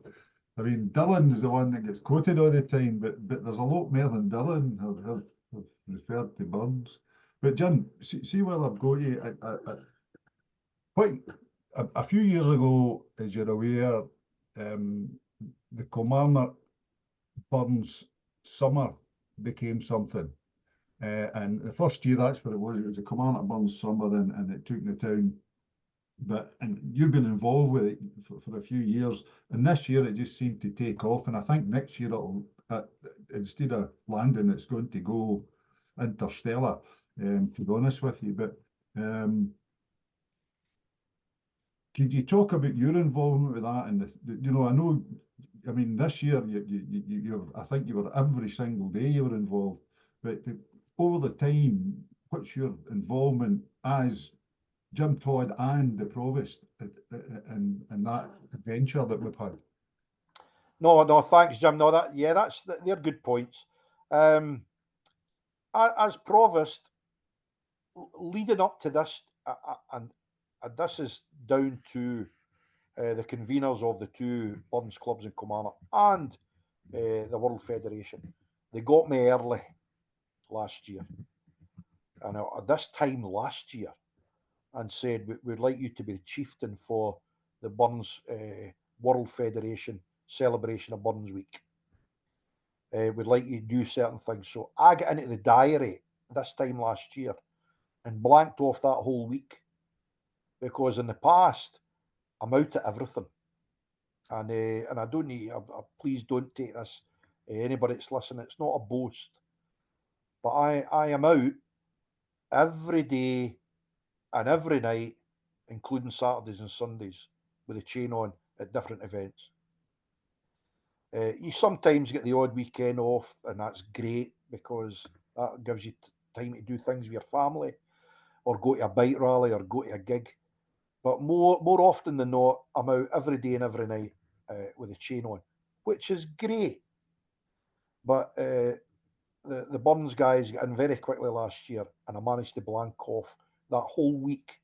I mean, Dylan is the one that gets quoted all the time, but there's a lot more than Dylan have referred to Burns. But Jim, see while I've got you, quite a few years ago, as you're aware, the Kilmarnock Burns summer became something. And the first year, that's what it was. It was a Kilmarnock Burns summer, and it took the town. And you've been involved with it for a few years, and this year it just seemed to take off. And I think next year it'll, instead of landing, it's going to go interstellar. To be honest with you, but could you talk about your involvement with that? And I know, I mean, this year I think you were every single day you were involved. But over the time, what's your involvement as Jim Todd and the Provost in that adventure that we've had? No, thanks, Jim. No, they're good points. As Provost, leading up to this, and this is down to the conveners of the two Burns clubs in Kilmarnock and the World Federation. They got me early last year, and at this time last year, and said, we'd like you to be the chieftain for the Burns World Federation celebration of Burns Week. We'd like you to do certain things. So I got into the diary this time last year and blanked off that whole week, because in the past, I'm out at everything. And I don't need, please don't take this, anybody that's listening, it's not a boast, but I am out every day and every night, including Saturdays and Sundays, with a chain on at different events. You sometimes get the odd weekend off, and that's great because that gives you time to do things with your family, or go to a bike rally, or go to a gig. But more often than not, I'm out every day and every night with a chain on, which is great. But the Burns guys got in very quickly last year, and I managed to blank off that whole week,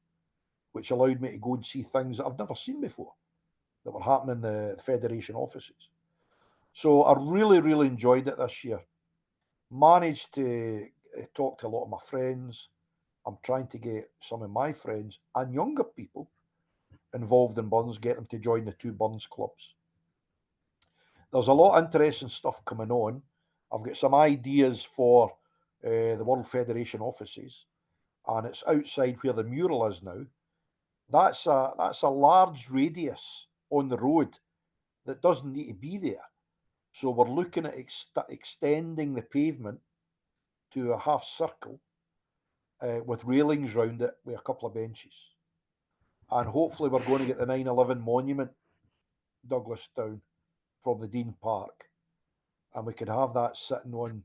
which allowed me to go and see things that I've never seen before that were happening in the Federation offices. So I really, really enjoyed it this year. Managed to talk to a lot of my friends. I'm trying to get some of my friends and younger people involved in Burns, get them to join the two Burns clubs. There's a lot of interesting stuff coming on. I've got some ideas for the World Federation offices, and it's outside where the mural is now. That's a large radius on the road that doesn't need to be there. So we're looking at extending the pavement to a half circle with railings round it with a couple of benches. And hopefully we're going to get the 9/11 monument, Douglastown, from the Dean Park. And we could have that sitting on,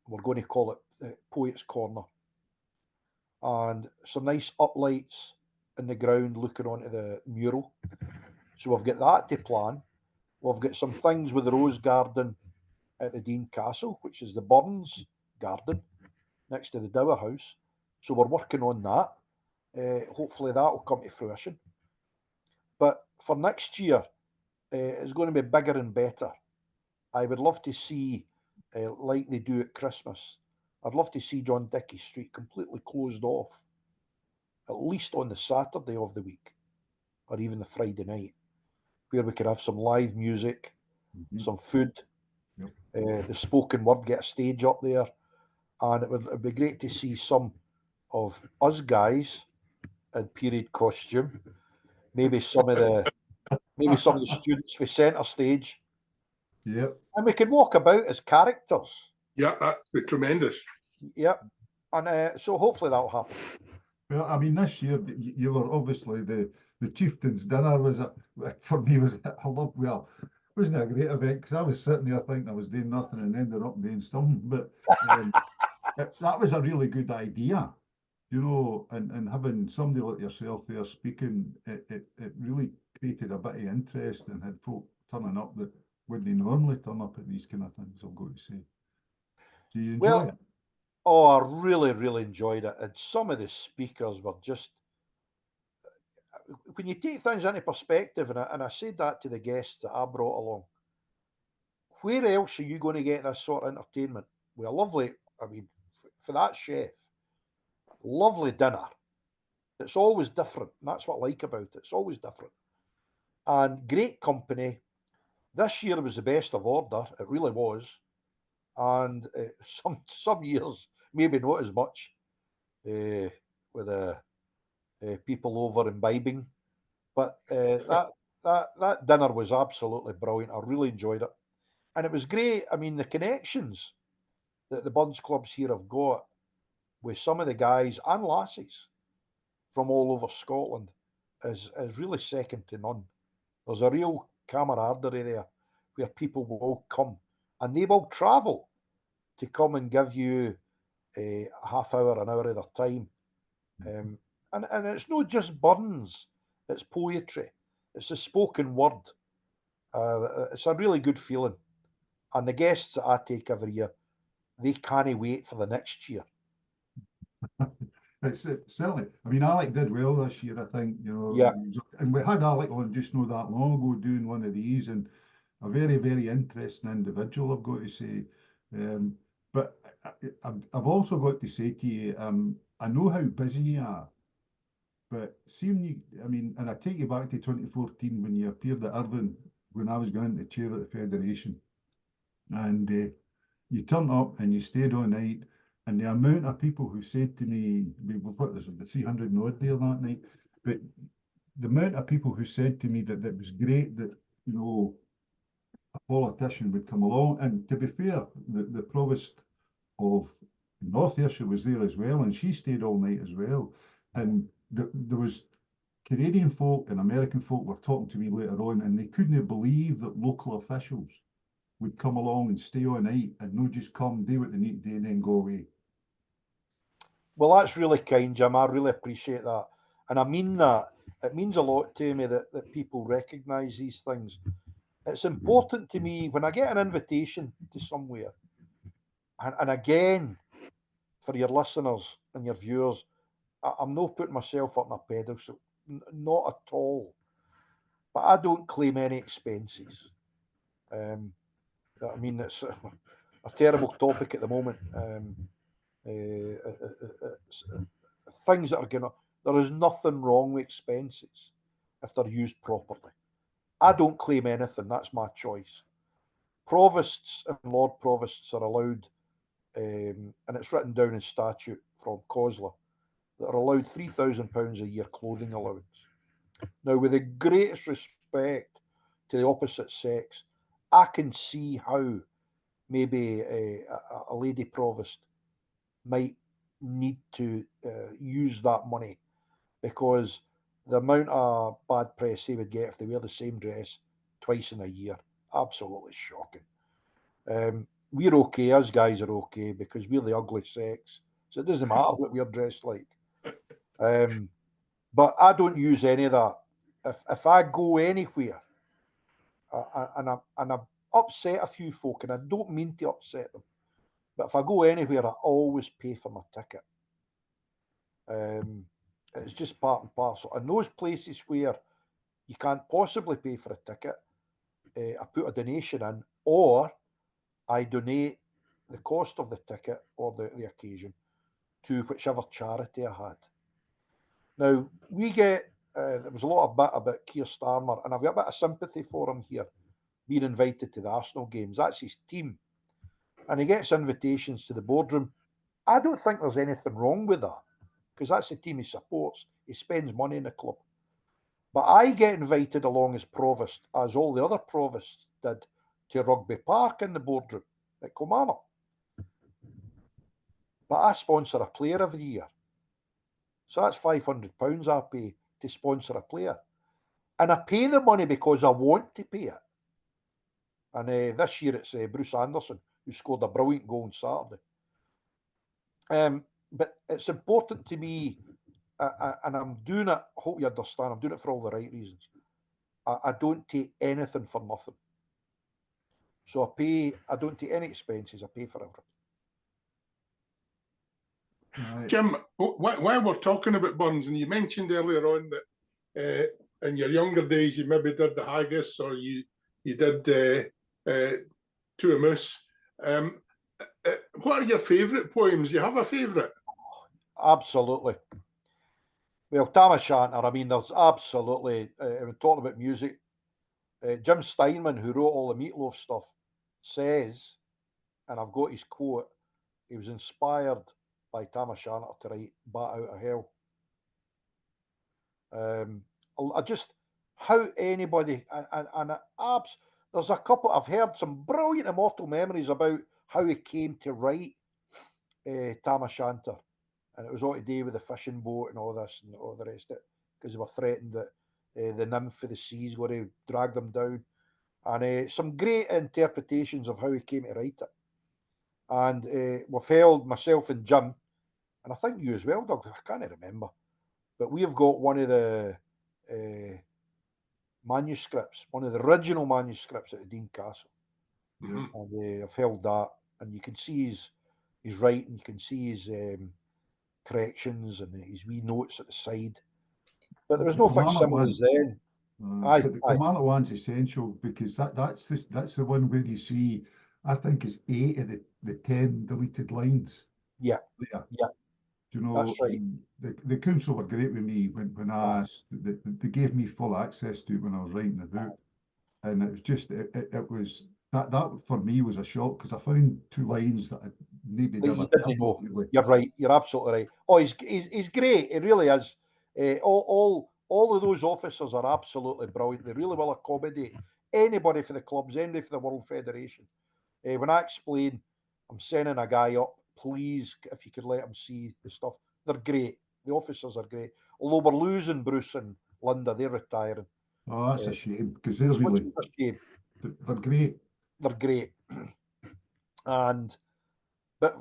we're going to call it Poets' Corner. And some nice uplights in the ground looking onto the mural. So we've got that to plan. We've got some things with the Rose Garden at the Dean Castle, which is the Burns Garden, next to the Dower House. So we're working on that. Hopefully that will come to fruition. But for next year, it's going to be bigger and better. I would love to see, like they do at Christmas, I'd love to see John Dickey Street completely closed off, at least on the Saturday of the week, or even the Friday night, where we could have some live music, some food, the spoken word, get a stage up there, and it would be great to see some of us guys in period costume, maybe some of the students for centre stage, Yep. and we could walk about as characters. Yeah, that'd be tremendous. Yep, and so hopefully that'll happen. Well, I mean, this year you were obviously the chieftain's dinner was for me was I love well. Wasn't a great event because I was sitting there thinking I was doing nothing and ended up doing something. But that was a really good idea, you know, and having somebody like yourself there speaking, it really created a bit of interest and had folk turning up that wouldn't normally turn up at these kind of things, I've got to say. Do you enjoy it? Oh, I really, really enjoyed it. And some of the speakers were just, when you take things into perspective, and I said that to the guests that I brought along, where else are you going to get this sort of entertainment? With a lovely, I mean, for that chef, lovely dinner. It's always different. And that's what I like about it. It's always different. And great company. This year was the best of order. It really was. And some years, maybe not as much, with the people over imbibing. But that dinner was absolutely brilliant. I really enjoyed it. And it was great. I mean, the connections that the Burns clubs here have got with some of the guys and lasses from all over Scotland is really second to none. There's a real camaraderie there where people will come and they will travel to come and give you a half hour, an hour of their time. And it's not just Burns, it's poetry, it's the spoken word. It's a really good feeling. And the guests that I take every year, they can't wait for the next year. It's certainly. I mean, Alec did well this year, I think. You know, Yeah. And we had Alec on just not that long ago doing one of these, and a very, very interesting individual, I've got to say. But I've also got to say to you, I know how busy you are, but seeing you, I mean, and I take you back to 2014 when you appeared at Irvine when I was going into chair at the Federation, and you turned up and you stayed all night. And the amount of people who said to me, what was it, the 300 and odd there that night, but the amount of people who said to me that it was great that, you know, a politician would come along. And to be fair, the provost of North Ayrshire was there as well, and she stayed all night as well. And there was Canadian folk and American folk were talking to me later on, and they couldn't believe that local officials would come along and stay all night and not just come, do what they need to do, and then go away. Well, that's really kind, Jim. I really appreciate that. And I mean that. It means a lot to me that people recognise these things. It's important to me when I get an invitation to somewhere, and again, for your listeners and your viewers, I'm not putting myself up on a pedestal, not at all. But I don't claim any expenses. I mean, it's a terrible topic at the moment. Things that are going to, there is nothing wrong with expenses if they're used properly. I don't claim anything, that's my choice. Provosts and Lord Provosts are allowed, and it's written down in statute from COSLA, that are allowed £3,000 a year clothing allowance. Now, with the greatest respect to the opposite sex, I can see how maybe a lady provost might need to use that money, because the amount of bad press they would get if they wear the same dress twice in a year, absolutely shocking. We're okay, us guys are okay, because we're the ugly sex, so it doesn't matter what we're dressed like. But I don't use any of that. If I go anywhere and I upset a few folk, and I don't mean to upset them, but if I go anywhere, I always pay for my ticket. It's just part and parcel. And those places where you can't possibly pay for a ticket, I put a donation in, or I donate the cost of the ticket or the occasion to whichever charity I had. Now, we get, there was a lot of bit about Keir Starmer, and I've got a bit of sympathy for him here, being invited to the Arsenal games. That's his team. And he gets invitations to the boardroom. I don't think there's anything wrong with that. because that's the team he supports. He spends money in the club. But I get invited along as provost, as all the other provosts did, to Rugby Park in the boardroom at Kilmarnock. But I sponsor a player every year. So that's £500 I pay to sponsor a player. And I pay the money because I want to pay it. And this year it's Bruce Anderson, who scored a brilliant goal on Saturday. But it's important to me, and I'm doing it, I hope you understand, I'm doing it for all the right reasons. I don't take anything for nothing. So I don't take any expenses, I pay for everything. Right. Jim, while we're talking about Burns, and you mentioned earlier on that in your younger days you maybe did the haggis or you did Two Moose. What are your favourite poems? Do you have a favourite? Absolutely. Well, Tam O'Shanter, I mean, there's absolutely, we're talking about music. Jim Steinman, who wrote all the Meatloaf stuff, says, and I've got his quote, he was inspired by Tam O'Shanter to write Bat Out of Hell. I just, how anybody, and there's a couple, I've heard some brilliant immortal memories about how he came to write Tam O'Shanter. And it was all to do with the fishing boat and all this and all the rest of it, because they were threatened that the nymph of the seas were to drag them down. And some great interpretations of how he came to write it. And we've held, myself and Jim, and I think you as well, Doug, I can't remember, but we have got one of the manuscripts, one of the original manuscripts at the Dean Castle. Mhm. And I've held that, and you can see his writing, you can see his corrections and his wee notes at the side. But there was no facsimiles then. But the Kilmarnock one's essential because that's the one where you see, I think it's 8 of the 10 deleted lines. Yeah. There. Yeah. Do you know, That's right. The council were great with me when I asked, they gave me full access to it when I was writing the book. And it was just, it was, that for me was a shock because I found 2 lines that maybe That you didn't know. You're right. You're absolutely right. Oh, he's great. He really is. All of those officers are absolutely brilliant. They really will accommodate anybody for the clubs, anybody for the World Federation. When I explain, I'm sending a guy up, please, if you could let him see the stuff. They're great. The officers are great. Although we're losing Bruce and Linda, they're retiring. Oh, that's a shame because they're Which really, is a shame. they're great. They're great. And but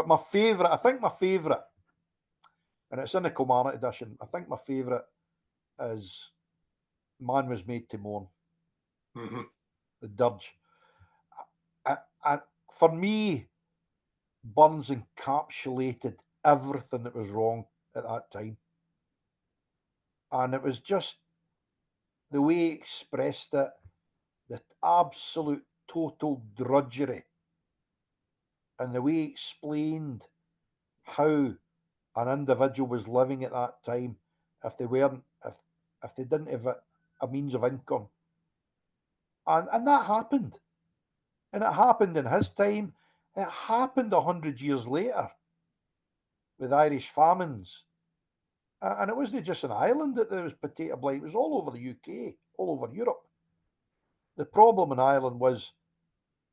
my favourite, I think my favourite, and it's in the Kilmarnock edition, I think my favourite is Man Was Made to Mourn. Mhm. The dirge. And for me, Burns encapsulated everything that was wrong at that time. And it was just the way he expressed it, the absolute total drudgery, and the way he explained how an individual was living at that time if they weren't, if they didn't have a means of income. And that happened. And it happened in his time. It happened 100 years later with Irish famines. And it wasn't just in Ireland that there was potato blight, it was all over the UK, all over Europe. The problem in Ireland was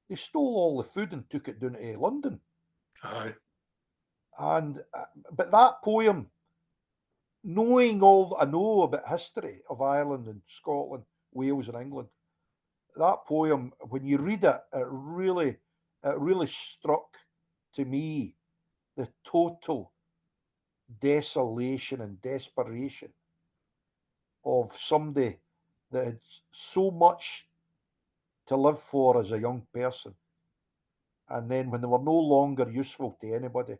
they stole all the food and took it down to London. Aye. And but that poem, knowing all I know about history of Ireland and Scotland, Wales and England, that poem, when you read it, it really struck to me the total desolation and desperation of somebody that had so much to live for as a young person. And then when they were no longer useful to anybody,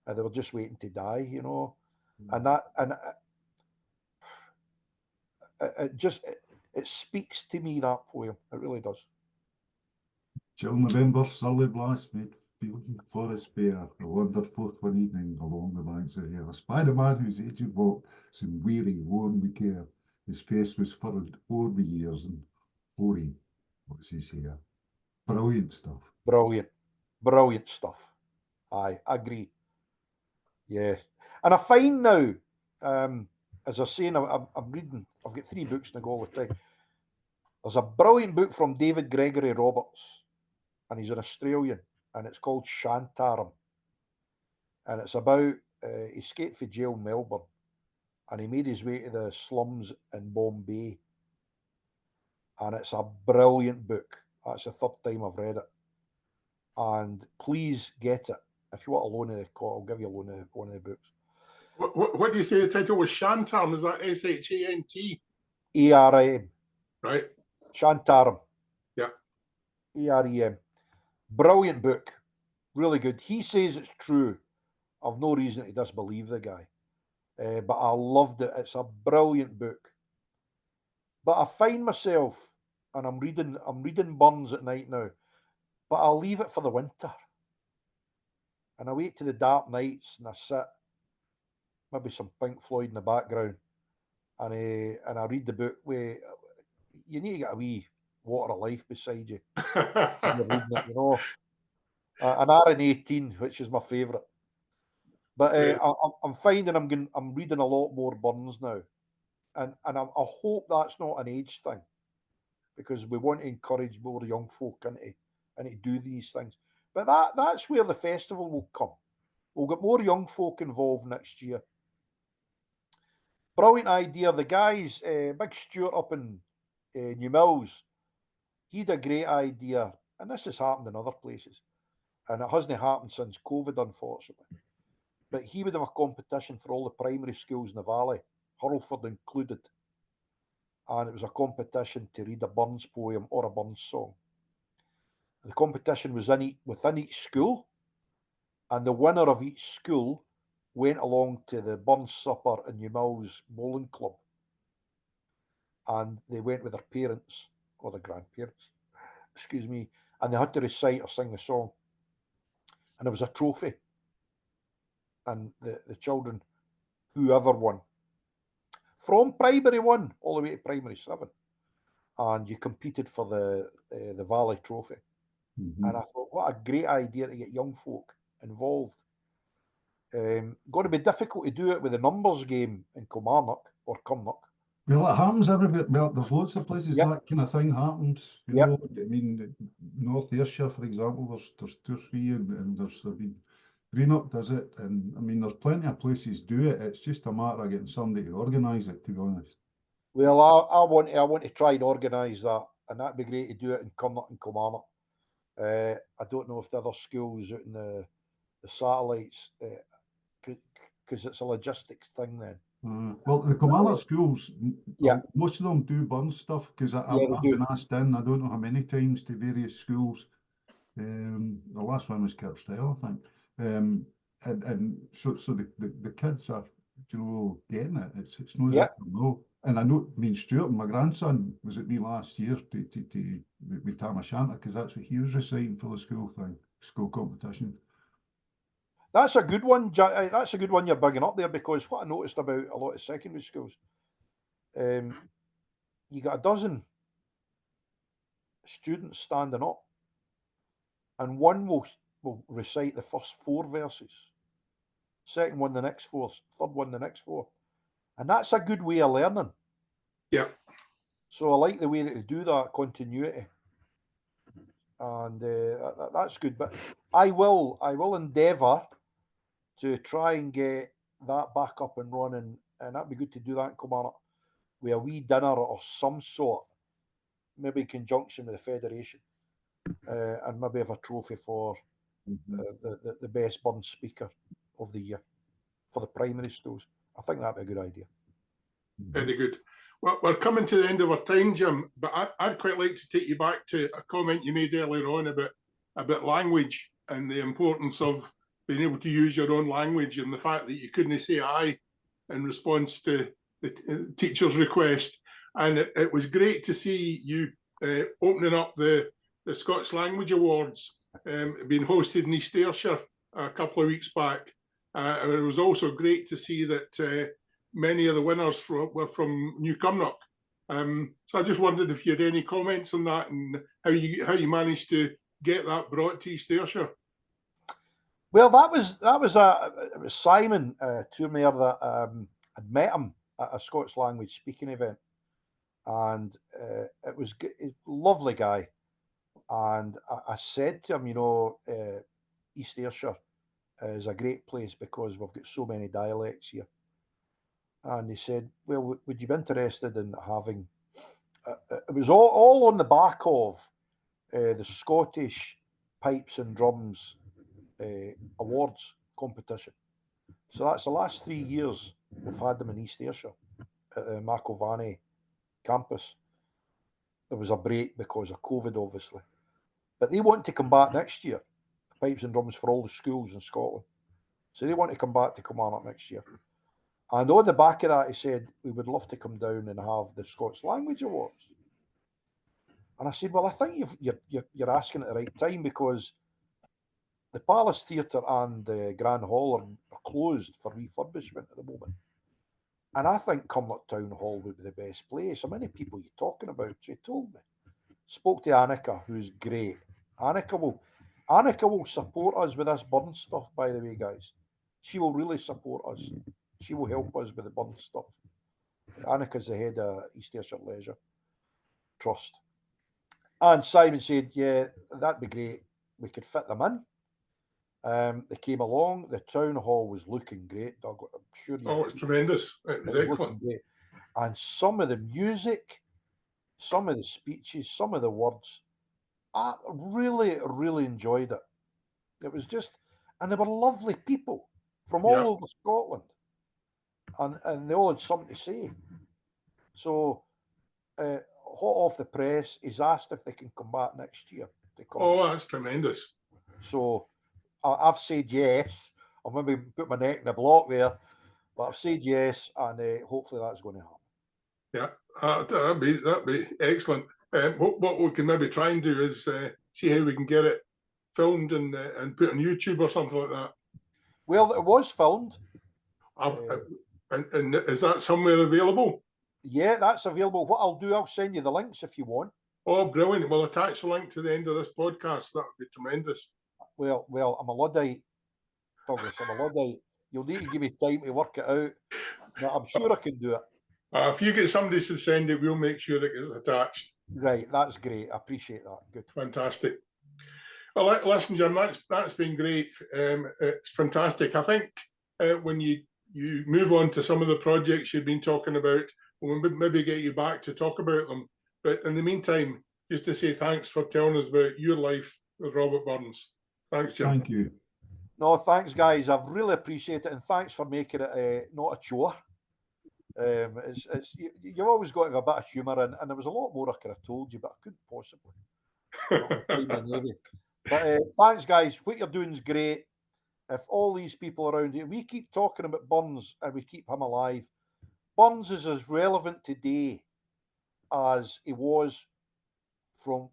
and they were just waiting to die, you know. And it speaks to me, that poem. It really does. Chill November, surly blast made field forest bare. I wandered forth one evening along the banks of Ayr. I spied a man whose aged walk seemed weary, worn with care. His face was furrowed o'er with years, and hoary was his hair. Brilliant stuff. Brilliant. Brilliant stuff. I agree. Yeah. And I find now, as I was saying, I'm reading, I've got 3 books to go all the time. There's a brilliant book from David Gregory Roberts, and he's an Australian, and it's called Shantaram. And it's about, he escaped from jail in Melbourne, and he made his way to the slums in Bombay. And it's a brilliant book. That's the 3rd time I've read it. And please get it. If you want a loan of the I'll give you a loan of one of the books. What do you say the title was? Shantaram? Is that S-H-A-N-T? A-R-I-M. Right. Shantaram. Yeah. A-R-E-M. Brilliant book. Really good. He says it's true. I've no reason to disbelieve the guy. But I loved it. It's a brilliant book. But I find myself, and I'm reading Burns at night now, but I'll leave it for the winter. And I wait to the dark nights and I sit, maybe some Pink Floyd in the background, and I read the book where you need to get a wee water of life beside you when you're reading it, you know. An RN18, which is my favourite. But Right. I'm finding I'm reading a lot more Burns now, and I hope that's not an age thing, because we want to encourage more young folk into do these things. But that's where the festival will come. We'll get more young folk involved next year. Brilliant idea. The guys, Big Stuart up in New Mills, he had a great idea, and this has happened in other places, and it hasn't happened since COVID, unfortunately. But he would have a competition for all the primary schools in the valley, Hurlford included, and it was a competition to read a Burns poem or a Burns song. The competition was within each school, and the winner of each school went along to the Burns Supper in New Mills Bowling Club, and they went with their parents or their grandparents, excuse me, and they had to recite or sing the song, and there was a trophy, and the children, whoever won, from primary 1 all the way to primary 7, and you competed for the Valley Trophy. And I thought, what a great idea to get young folk involved. Going to be difficult to do it with the numbers game in Kilmarnock or Cumnock. Well, it happens everywhere. Well, there's lots of places Yep. that kind of thing happens. You Yep. know, I mean, North Ayrshire, for example, there's 2 or 3, and there's, I mean, Greenock does it, and I mean, there's plenty of places do it. It's just a matter of getting somebody to organise it, to be honest. Well, I want to try and organise that, and that'd be great to do it in Cumnock and Kilmarnock. I don't know if the other schools out in the satellites, because it's a logistics thing then. Well, the Kilmarnock schools, Yeah. most of them do Burns stuff, because Yeah, I've they do. been asked in, I don't know how many times, to various schools. The last one was Kirkstyle, I think. And so the kids are, you know, getting it. It's no as Yeah. if they know. And I know, I mean, Stuart, my grandson, was at me last year with Tam O'Shanter, because that's what he was reciting for the school thing, school competition. That's a good one. That's a good one you're bringing up there, because what I noticed about a lot of secondary schools, you got a dozen students standing up, and one will recite the first 4 verses, second one the next 4, third one the next 4, and that's a good way of learning. Yeah. So I like the way that they do that continuity, and that's good. But I will endeavour to try and get that back up and running, and that'd be good to do that in Kilmarnock with a wee dinner of some sort, maybe in conjunction with the Federation, and maybe have a trophy for the best Burns speaker of the year for the primary schools. I think that'd be a good idea. Very good. Well, we're coming to the end of our time, Jim, but I'd quite like to take you back to a comment you made earlier on about language and the importance of being able to use your own language, and the fact that you couldn't say aye in response to the teacher's request. And it was great to see you opening up the Scots Language Awards being hosted in East Ayrshire a couple of weeks back. And it was also great to see that many of the winners were from New Cumnock. So I just wondered if you had any comments on that, and how you managed to get that brought to East Ayrshire. Well, it was Simon Tourmaire that had met him at a Scots language speaking event, and it was a lovely guy. And I said to him, East Ayrshire is a great place because we've got so many dialects here. And he said, "Well, would you be interested in having?" It was all on the back of the Scottish Pipes and Drums Awards competition. So that's the last 3 years we've had them in East Ayrshire at the McIlvanney campus. There was a break because of COVID, obviously. But they want to come back next year, Pipes and Drums for all the schools in Scotland. So they want to come back to Kilmarnock next year. And on the back of that, he said, we would love to come down and have the Scots Language Awards. And I said, well, I think you're asking at the right time because the Palace Theatre and the Grand Hall are closed for refurbishment at the moment. And I think Cumnock Town Hall would be the best place. How many people are you talking about? She told me. Spoke to Annika, who's great. Annika will support us with this burn stuff, by the way, guys. She will really support us. She will help us with the burn stuff. Annika's the head of East Ayrshire Leisure Trust. And Simon said, yeah, that'd be great. We could fit them in. They came along. The town hall was looking great, Doug. I'm sure you. Oh, it's tremendous. It was excellent. Great. And some of the music, some of the speeches, some of the words, I really, really enjoyed it. It was just, and they were lovely people from all over Scotland, and they all had something to say. So, hot off the press, he's asked if they can come back next year. Oh, that's tremendous. So, I've said yes. I'll maybe put my neck in the block there, but I've said yes, and hopefully that's going to happen. Yeah, that'd be excellent. What we can maybe try and do is see how we can get it filmed and put on YouTube or something like that. Well, it was filmed. And is that somewhere available? Yeah, that's available. What I'll do, I'll send you the links if you want. Oh, brilliant. We'll attach the link to the end of this podcast. That would be tremendous. Well, I'm a Luddite, Douglas. I'm a Luddite. You'll need to give me time to work it out. But I'm sure I can do it. If you get somebody to send it, we'll make sure it gets attached. Right, that's great. I appreciate that. Good. Fantastic. Well, listen, Jim, that's been great. It's fantastic. I think when you move on to some of the projects you've been talking about, we'll maybe get you back to talk about them. But in the meantime, just to say thanks for telling us about your life with Robert Burns. Thanks, Jim. Thank you. No, thanks, guys. I've really appreciated it, and thanks for making it not a chore. You've always got to have a bit of humour, and there was a lot more I could have told you, but I couldn't possibly. But thanks, guys. What you're doing is great. If all these people around here, we keep talking about Burns and we keep him alive. Burns is as relevant today as he was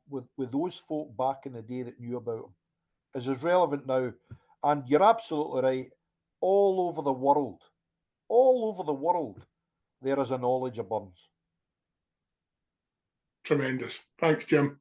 with those folk back in the day that knew about him. Is as relevant now. And you're absolutely right. All over the world, there is a knowledge of Burns. Tremendous. Thanks, Jim.